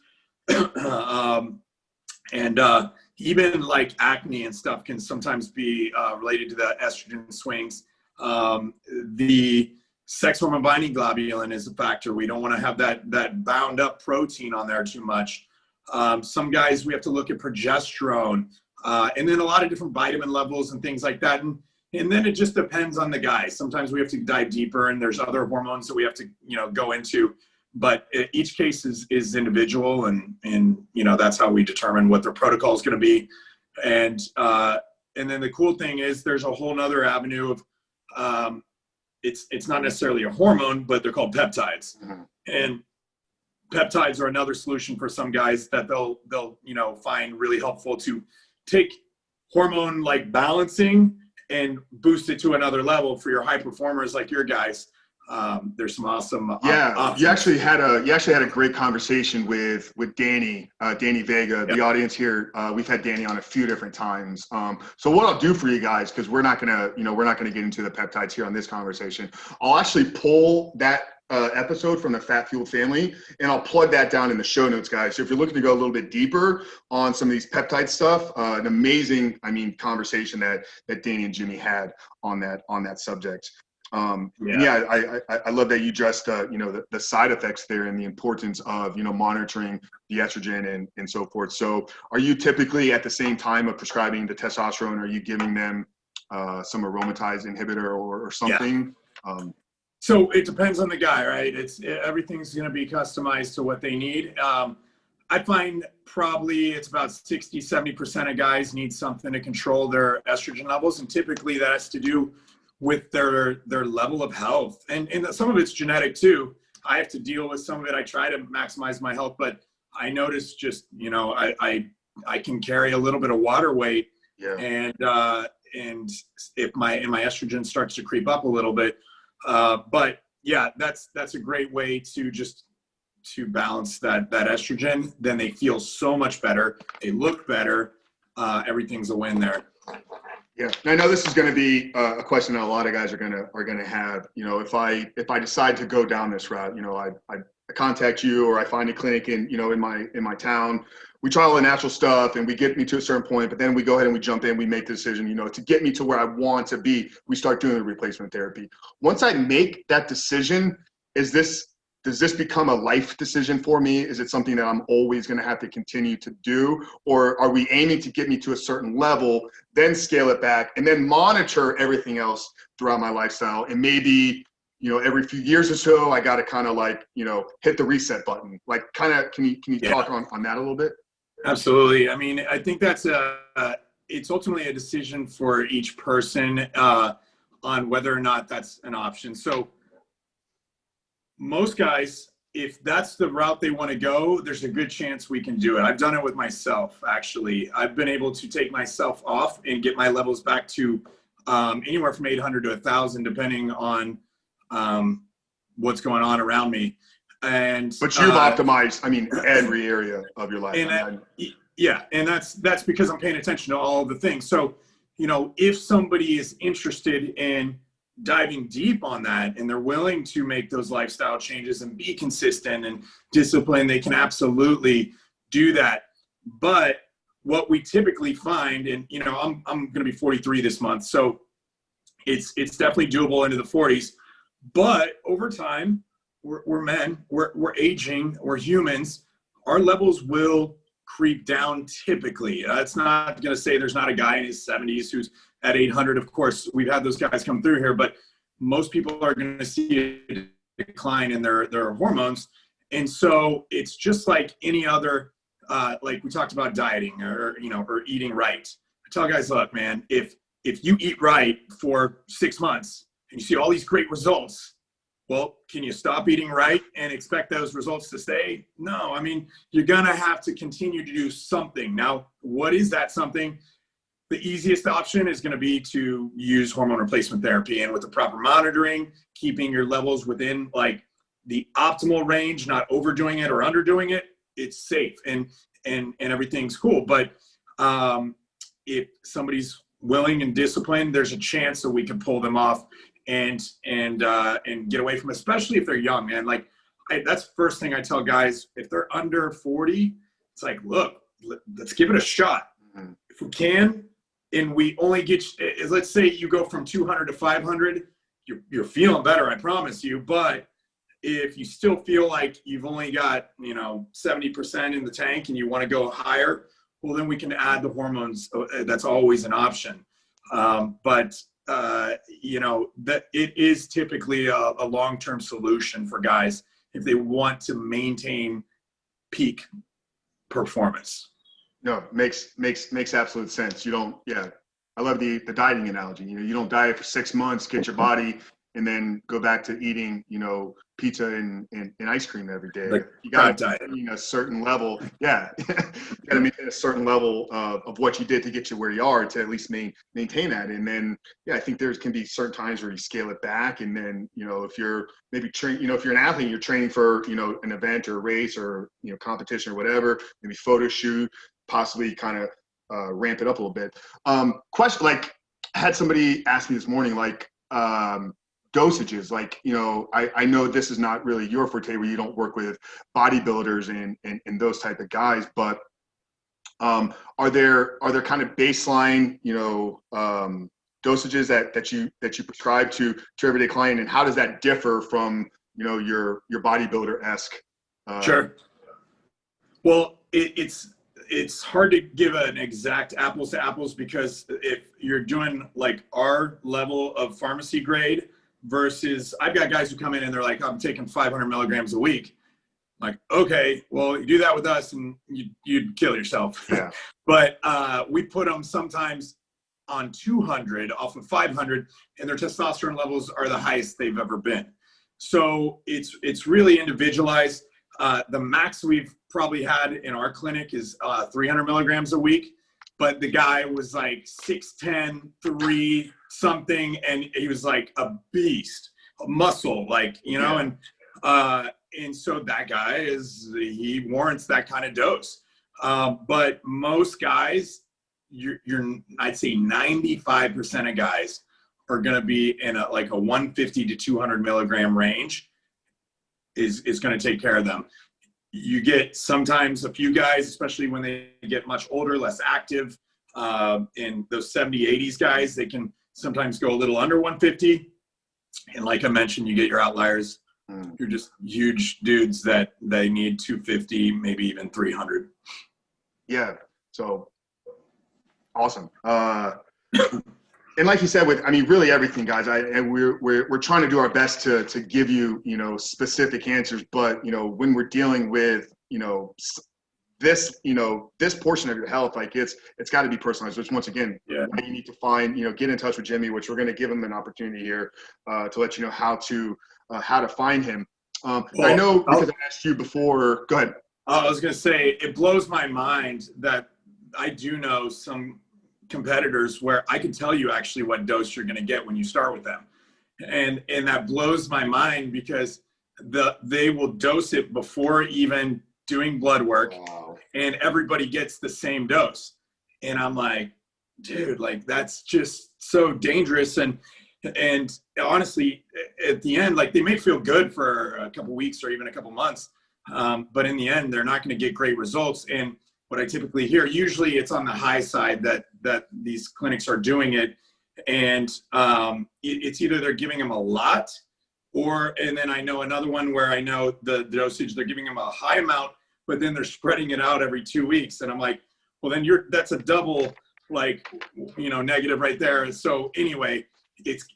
And even like acne and stuff can sometimes be related to the estrogen swings. The sex hormone binding globulin is a factor. We don't want to have that bound up protein on there too much. Some guys, we have to look at progesterone, and then a lot of different vitamin levels and things like that. And then it just depends on the guy. Sometimes we have to dive deeper, and there's other hormones that we have to, go into. But each case is individual, and that's how we determine what their protocol is going to be. And then the cool thing is there's a whole nother avenue of it's not necessarily a hormone, but they're called peptides. Mm-hmm. And peptides are another solution for some guys that they'll find really helpful to take hormone like balancing and boost it to another level for your high performers like your guys. There's some awesome options.
You actually had a great conversation with Danny Vega. The audience here, we've had Danny on a few different times. So what I'll do for you guys, because we're not gonna get into the peptides here on this conversation, I'll actually pull that episode from the Fat Fueled family, and I'll plug that down in the show notes, guys. So if you're looking to go a little bit deeper on some of these peptide stuff, an amazing, conversation that Danny and Jimmy had on that subject. I love that you addressed the side effects there and the importance of monitoring the estrogen and so forth. So are you typically at the same time of prescribing the testosterone, are you giving them some aromatase inhibitor or something? Yeah.
So it depends on the guy, right? Everything's going to be customized to what they need. I find probably it's about 60–70% of guys need something to control their estrogen levels. And typically that has to do with their level of health. And some of it's genetic too. I have to deal with some of it. I try to maximize my health, but I notice just, you know, I can carry a little bit of water weight.
Yeah.
And if my estrogen starts to creep up a little bit, but yeah, that's a great way to balance that estrogen. Then they feel so much better. They look better. Everything's a win there.
Yeah, and I know this is going to be a question that a lot of guys are going to have. You know, if I decide to go down this route, you know, I contact you, or I find a clinic in my town. We try all the natural stuff and we get me to a certain point, but then we go ahead and we jump in, we make the decision, you know, to get me to where I want to be. We start doing the replacement therapy. Once I make that decision, does this become a life decision for me? Is it something that I'm always going to have to continue to do? Or are we aiming to get me to a certain level, then scale it back, and then monitor everything else throughout my lifestyle? And maybe, you know, every few years or so, I got to kind of like, you know, hit the reset button. Like, kind of, can you talk on that a little bit?
Absolutely. I mean, I think that's it's ultimately a decision for each person on whether or not that's an option. So most guys, if that's the route they want to go, there's a good chance we can do it. I've done it with myself, actually. I've been able to take myself off and get my levels back to anywhere from 800 to 1,000, depending on what's going on around me. But
you've optimized, I mean, every area of your life.
And that's because I'm paying attention to all the things. So, you know, if somebody is interested in diving deep on that and they're willing to make those lifestyle changes and be consistent and disciplined, they can absolutely do that. But what we typically find, and you know, I'm going to be 43 this month, so it's definitely doable into the 40s. But over time, we're men, we're aging, we're humans. Our levels will creep down typically. It's not going to say there's not a guy in his 70s who's at 800. Of course, we've had those guys come through here, but most people are going to see a decline in their hormones. And so it's just like any other, like we talked about dieting or eating right. I tell guys, look, man, if you eat right for 6 months and you see all these great results, well, can you stop eating right and expect those results to stay? No, I mean, you're going to have to continue to do something. Now, what is that something? The easiest option is going to be to use hormone replacement therapy, and with the proper monitoring, keeping your levels within like the optimal range, not overdoing it or underdoing it, it's safe and everything's cool. But if somebody's willing and disciplined, there's a chance that we can pull them off and get away from, especially if they're young, man. Like that's the first thing I tell guys. If they're under 40, it's like, look, let's give it a shot. If we can, and we only get, let's say you go from 200 to 500, you're feeling better, I promise you. But if you still feel like you've only got, 70% in the tank and you want to go higher, well, then we can add the hormones. That's always an option. But that it is typically a long-term solution for guys if they want to maintain peak performance.
No, makes absolute sense. You don't, I love the dieting analogy. You don't diet for 6 months, get your body, and then go back to eating, pizza and ice cream every day.
Like
you got to maintain a certain level. Yeah, you got to maintain a certain level of what you did to get you where you are, to at least maintain that. And then, I think there can be certain times where you scale it back. And then, if you're maybe if you're an athlete, you're training for, an event or a race or, competition or whatever, maybe photo shoot, possibly kind of ramp it up a little bit. Question, like, I had somebody ask me this morning, like, dosages, like, I know this is not really your forte, where you don't work with bodybuilders and those type of guys, but are there kind of baseline, dosages that you prescribe to everyday client, and how does that differ from, your bodybuilder-esque?
Sure. Well, it's hard to give an exact apples to apples, because if you're doing like our level of pharmacy grade versus, I've got guys who come in and they're like, I'm taking 500 milligrams a week. Like, okay, well, you do that with us and you'd kill yourself.
Yeah.
But we put them sometimes on 200 off of 500, and their testosterone levels are the highest they've ever been. So it's really individualized. The max we've probably had in our clinic is 300 milligrams a week, but the guy was like 6'10", 3 something, and he was like a beast, a muscle, like, you know, and so that guy he warrants that kind of dose. But most guys, I'd say 95% of guys are going to be in a 150 to 200 milligram range is going to take care of them. You get sometimes a few guys, especially when they get much older, less active, in those 70, 80s guys, they can sometimes go a little under 150. And like I mentioned, you get your outliers. You're just huge dudes that they need 250, maybe even 300.
Yeah. So awesome. And like you said, really everything, guys, and we're trying to do our best to give you, specific answers, but, when we're dealing with, this portion of your health, like it's got to be personalized, which once again, you need to find, get in touch with Jimmy, which we're going to give him an opportunity here to let you know how to find him. I know because I asked you before, go ahead.
I was going to say, it blows my mind that I do know some competitors where I can tell you actually what dose you're going to get when you start with them. And that blows my mind because they will dose it before even doing blood work. Wow. And everybody gets the same dose. And I'm like, dude, like that's just so dangerous. And honestly, at the end, like they may feel good for a couple weeks or even a couple months. But in the end, they're not going to get great results. And what I typically hear, usually it's on the high side that these clinics are doing it. And it's either they're giving them a lot and then I know another one where I know the dosage, they're giving them a high amount, but then they're spreading it out every 2 weeks. And I'm like, well, then that's a double, negative right there. So anyway,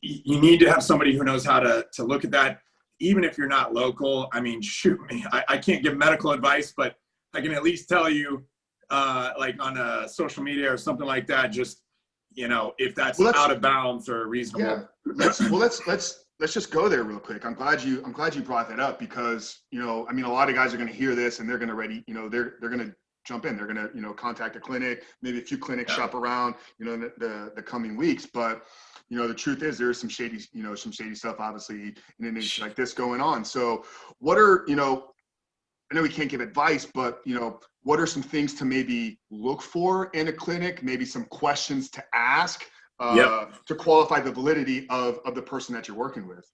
you need to have somebody who knows how to look at that. Even if you're not local, I mean, shoot me, I can't give medical advice, but I can at least tell you, like on a social media or something like that, just, if that's out of bounds or reasonable.
Yeah. Let's just go there real quick. I'm glad you brought that up because, a lot of guys are going to hear this and they're going to they're going to jump in. They're going to, contact a clinic, maybe a few clinics, shop around, in the coming weeks. But, the truth is there's some shady stuff, obviously, in an industry like this going on. So what are, I know we can't give advice, but, what are some things to maybe look for in a clinic? Maybe some questions to ask to qualify the validity of the person that you're working with?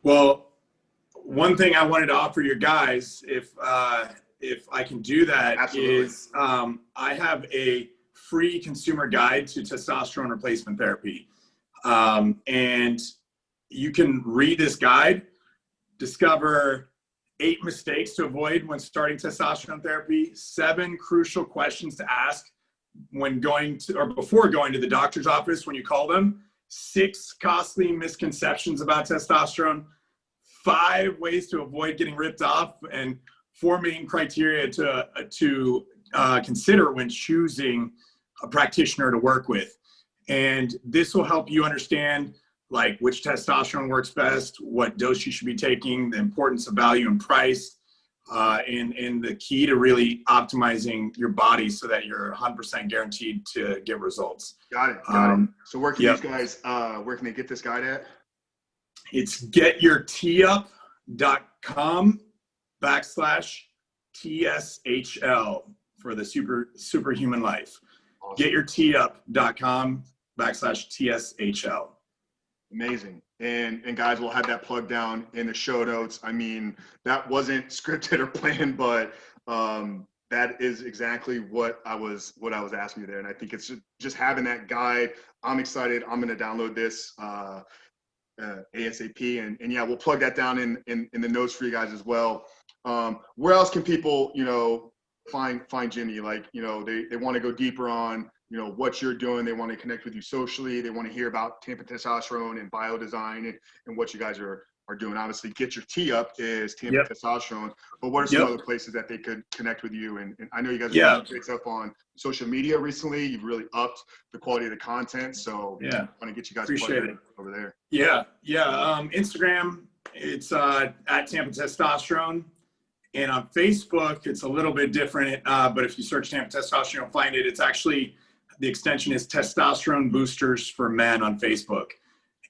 Well, one thing I wanted to offer your guys, if I can do that, absolutely, is I have a free consumer guide to testosterone replacement therapy. And you can read this guide, discover 8 mistakes to avoid when starting testosterone therapy, 7 crucial questions to ask when going to or before going to the doctor's office when you call them, 6 costly misconceptions about testosterone, 5 ways to avoid getting ripped off, and 4 main criteria to consider when choosing a practitioner to work with. And this will help you understand like which testosterone works best, what dose you should be taking, the importance of value and price, and the key to really optimizing your body so that you're 100% guaranteed to get results.
Got it. So where can these guys, where can they get this guide at?
It's getyourtup.com/TSHL for the superhuman life. Awesome. Getyourtup.com/TSHL.
Amazing. And guys, we'll have that plugged down in the show notes. I mean, that wasn't scripted or planned, but that is exactly what I was asking you there. And I think it's just having that guide. I'm excited. I'm going to download this ASAP. And yeah, we'll plug that down in the notes for you guys as well. Where else can people, find Jimmy? Like, they want to go deeper on, what you're doing. They want to connect with you socially. They want to hear about Tampa Testosterone and biodesign and what you guys are are doing. Obviously, Get Your Tea Up is Tampa
Yep.
Testosterone, but what are some other places that they could connect with you? And I know you guys are doing great stuff on social media recently. You've really upped the quality of the content, so I want to get you guys
appreciate it
over there.
Instagram, it's at Tampa Testosterone. And on Facebook, it's a little bit different, but if you search Tampa Testosterone, you'll find it. It's actually, the extension is Testosterone Boosters for Men on Facebook.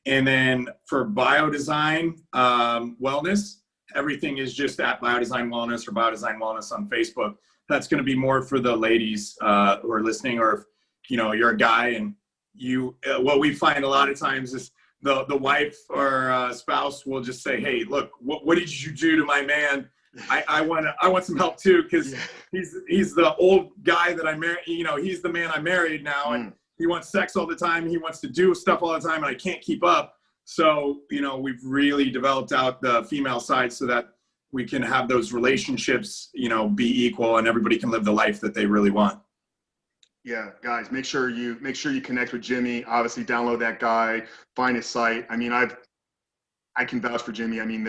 And then for Biodesign Wellness, everything is just at Biodesign Wellness or Biodesign Wellness on Facebook. That's going to be more for the ladies who are listening, or if you're a guy and you, what we find a lot of times is the wife or spouse will just say, hey, look, what did you do to my man? I want some help too, because he's the old guy that I married. He's the man I married now, and he wants sex all the time. He wants to do stuff all the time, and I can't keep up. So we've really developed out the female side so that we can have those relationships, be equal, and everybody can live the life that they really want.
Yeah, guys, make sure you connect with Jimmy. Obviously, download that guy, find his site. I mean, I can vouch for Jimmy. I mean,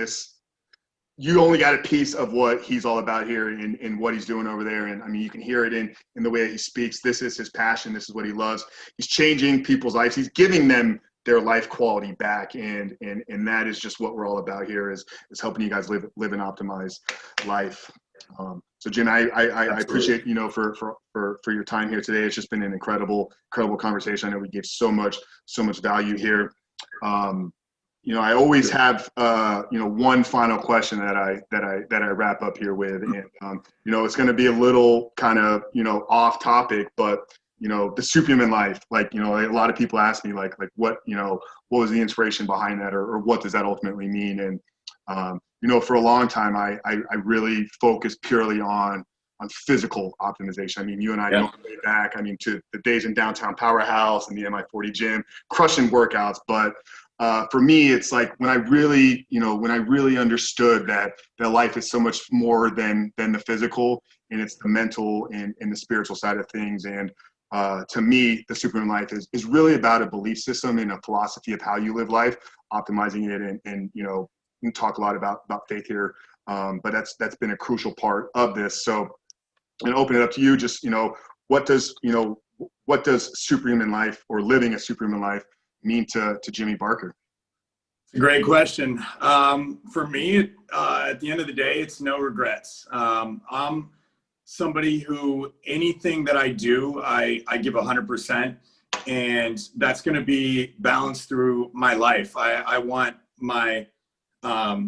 you only got a piece of what he's all about here and what he's doing over there. And I mean, you can hear it in the way he speaks. This is his passion. This is what he loves. He's changing people's lives. He's giving them their life quality back. And that is just what we're all about here, is helping you guys live an optimized life. So Jim, I appreciate, for your time here today. It's just been an incredible conversation. I know we gave so much value here. I always have, one final question that I wrap up here with, and it's going to be a little kind of, off topic, but the superhuman life, like, a lot of people ask me like what was the inspiration behind that, or what does that ultimately mean? And, for a long time, I really focused purely on physical optimization. I mean, you and I go way back, to the days in downtown Powerhouse and the MI40 gym, crushing workouts. But for me, it's like when I really understood that life is so much more than the physical, and it's the mental and the spiritual side of things. And to me, the superhuman life is really about a belief system and a philosophy of how you live life, optimizing it. And we talk a lot about faith here, but that's been a crucial part of this. So, and open it up to you, just, what does superhuman life, or living a superhuman life, mean to Jimmy Barker?
Great question. For me, at the end of the day, it's no regrets. I'm somebody who, anything that I do, I give 100%, and that's going to be balanced through my life. I want my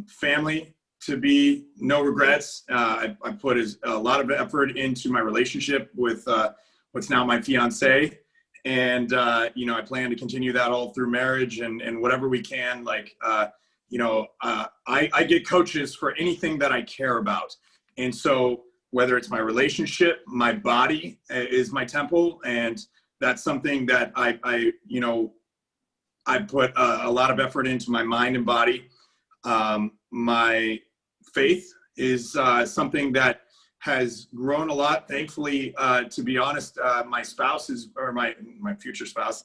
family to be no regrets. I put a lot of effort into my relationship with what's now my fiance. And, I plan to continue that all through marriage and whatever we can. Like, I get coaches for anything that I care about. And so whether it's my relationship, my body is my temple. And that's something that I put a lot of effort into my mind and body. My faith is something that has grown a lot. Thankfully, to be honest, my spouse or my future spouse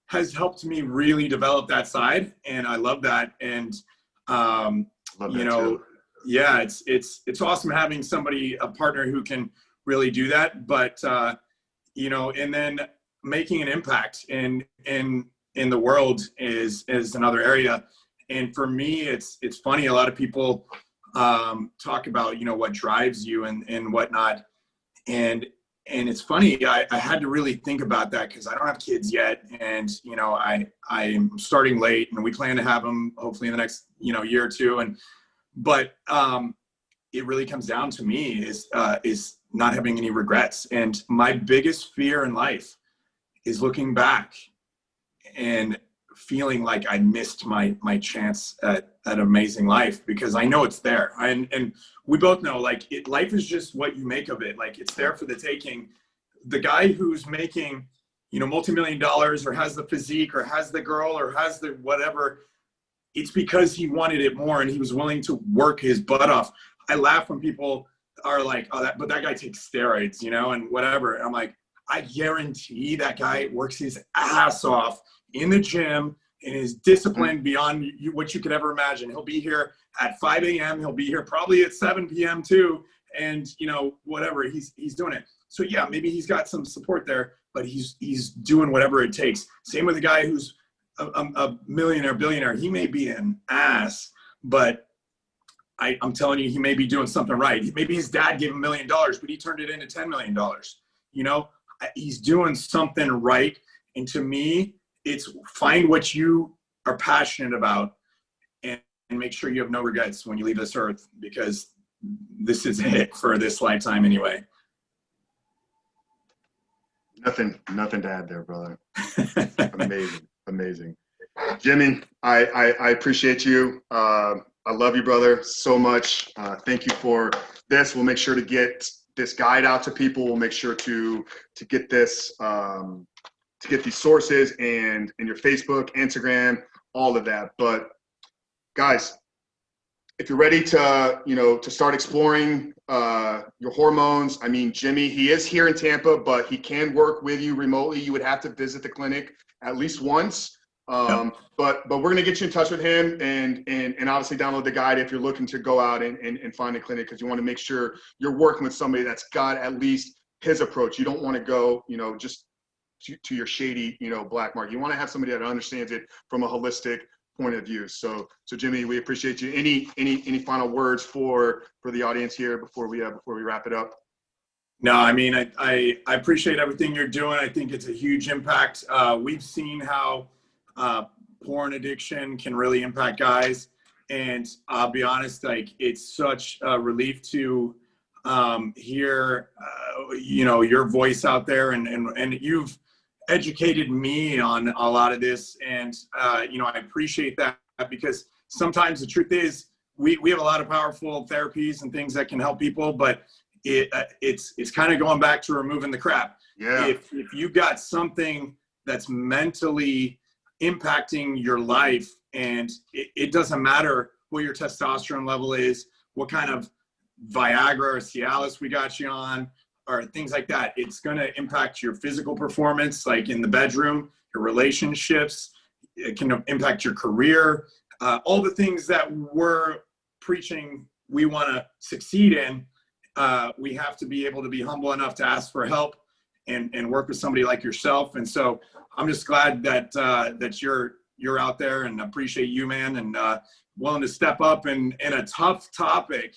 has helped me really develop that side, and I love that. And it's awesome having somebody, a partner who can really do that. But and then making an impact in the world is another area. And for me, it's funny. A lot of people talk about, what drives you and whatnot. And it's funny, I had to really think about that, because I don't have kids yet. And, I'm starting late, and we plan to have them hopefully in the next, year or two. But it really comes down to me is not having any regrets. And my biggest fear in life is looking back and feeling like I missed my chance at an amazing life, because I know it's there. And we both know, like, life is just what you make of it. Like, it's there for the taking. The guy who's making, multi-million dollars, or has the physique, or has the girl, or has the whatever, it's because he wanted it more, and he was willing to work his butt off. I laugh when people are like, oh, but that guy takes steroids, and whatever. And I'm like, I guarantee that guy works his ass off in the gym, and is disciplined beyond what you could ever imagine. He'll be here at 5 a.m. He'll be here probably at 7 p.m. too. And, you know, whatever, he's doing it. So yeah, maybe he's got some support there, but he's doing whatever it takes. Same with a guy who's a millionaire, billionaire. He may be an ass, but I'm telling you, he may be doing something right. Maybe his dad gave him $1 million, but he turned it into $10 million. You know, he's doing something right. And to me, it's find what you are passionate about and make sure you have no regrets when you leave this earth, because this is it for this lifetime anyway.
Nothing to add there, brother. Amazing. Jimmy, I appreciate you. I love you, brother, so much. Thank you for this. We'll make sure to get this guide out to people. We'll make sure to get this, to get these sources and your Facebook, Instagram, all of that. But guys, if you're ready to, you know, to start exploring your hormones, I mean, Jimmy, he is here in Tampa, but he can work with you remotely. You would have to visit the clinic at least once. But we're going to get you in touch with him and obviously download the guide if you're looking to go out and find a clinic, because you want to make sure you're working with somebody that's got at least his approach. You don't want to go, you know, just to your shady, you know, black market. You want to have somebody that understands it from a holistic point of view. So Jimmy, we appreciate you. Any final words for the audience here before we wrap it up?
No, I mean, I appreciate everything you're doing. I think it's a huge impact. We've seen how porn addiction can really impact guys, and I'll be honest, like, it's such a relief to hear you know, your voice out there, and you've educated me on a lot of this, and you know, I appreciate that, because sometimes the truth is we have a lot of powerful therapies and things that can help people, but it's kind of going back to removing the crap.
Yeah.
If you got something that's mentally impacting your life, and it doesn't matter what your testosterone level is, what kind of Viagra or Cialis we got you on, or things like that, it's going to impact your physical performance, like in the bedroom, your relationships. It can impact your career, all the things that we're preaching we want to succeed in. We have to be able to be humble enough to ask for help and work with somebody like yourself. And so I'm just glad that that you're out there, and appreciate you, man, and willing to step up in a tough topic.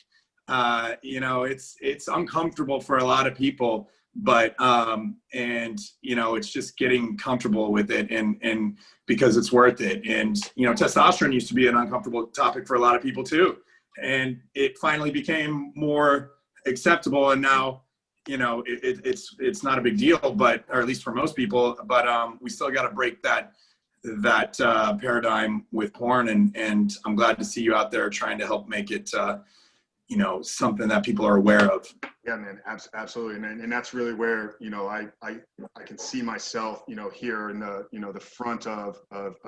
You know, it's uncomfortable for a lot of people, but and you know, it's just getting comfortable with it, and because it's worth it. And you know, testosterone used to be an uncomfortable topic for a lot of people too, and it finally became more acceptable, and now, you know, it's not a big deal, but, or at least for most people, but we still got to break that paradigm with porn, and I'm glad to see you out there trying to help make it you know, something that people are aware of.
Yeah, man, absolutely. And that's really where, you know, I can see myself, you know, here in the, you know, the front of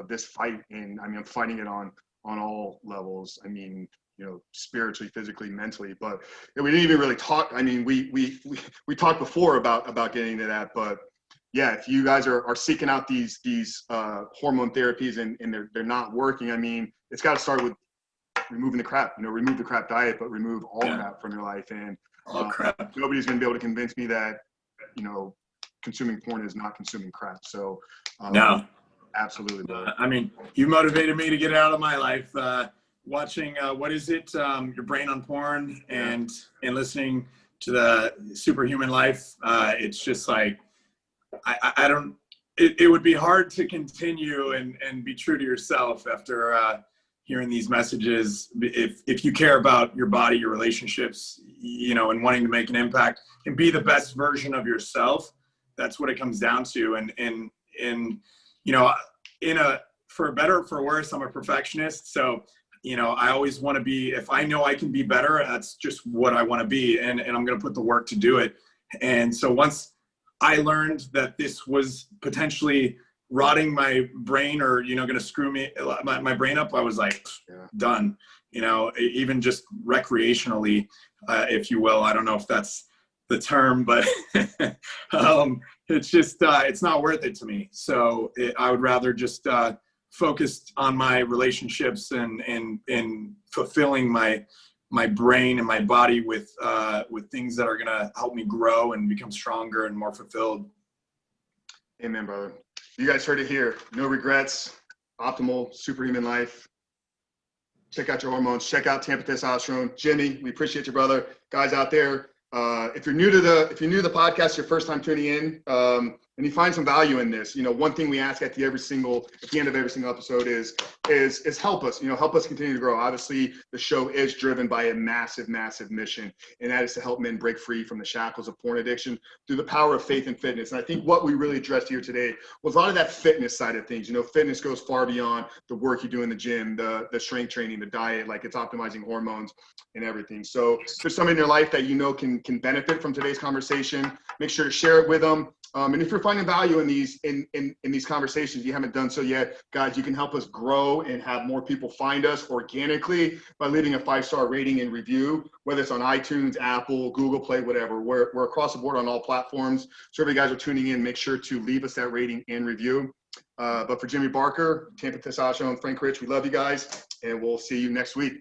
this fight. And I mean, I'm fighting it on all levels. I mean, you know, spiritually, physically, mentally, but we didn't even really talk. I mean, we talked before about getting to that, but yeah, if you guys are seeking out these hormone therapies and they're not working, I mean, it's got to start with removing the crap. You know, remove the crap diet, but remove all crap from your life. And nobody's going to be able to convince me that, you know, consuming porn is not consuming crap. So
no,
absolutely, bro.
I mean, you motivated me to get out of my life. Watching what is it, Your Brain on Porn, and listening to the Superhuman Life. It's just like I don't. It would be hard to continue and be true to yourself after hearing these messages. If you care about your body, your relationships, you know, and wanting to make an impact and be the best version of yourself, that's what it comes down to. And you know, for better or for worse, I'm a perfectionist. So, you know, I always want to be, if I know I can be better, that's just what I want to be. And I'm going to put the work to do it. And so once I learned that this was potentially rotting my brain, or, you know, going to screw my brain up, I was like, done, you know, even just recreationally, if you will. I don't know if that's the term, but it's just, it's not worth it to me. So I would rather just focused on my relationships and fulfilling my brain and my body with things that are gonna help me grow and become stronger and more fulfilled.
Amen, brother. You guys heard it here. No regrets, optimal, superhuman life. Check out your hormones. Check out Tampa Testosterone. Jimmy, we appreciate you, brother. Guys out there, if you're new to the podcast, your first time tuning in, and you find some value in this, one thing we ask at the end of every single episode is help us, help us continue to grow. Obviously, the show is driven by a massive, massive mission, and that is to help men break free from the shackles of porn addiction through the power of faith and fitness. And I think what we really addressed here today was a lot of that fitness side of things. Fitness goes far beyond the work you do in the gym, the strength training, the diet, like it's optimizing hormones and everything. So if there's somebody in your life that can benefit from today's conversation, make sure to share it with them. And if you're finding value in these conversations, you haven't done so yet, guys, you can help us grow and have more people find us organically by leaving a 5-star rating and review, whether it's on iTunes, Apple, Google Play, whatever. We're across the board on all platforms. So if you guys are tuning in, make sure to leave us that rating and review. But for Jimmy Barker, Tampa Testosterone, Frank Rich, we love you guys, and we'll see you next week.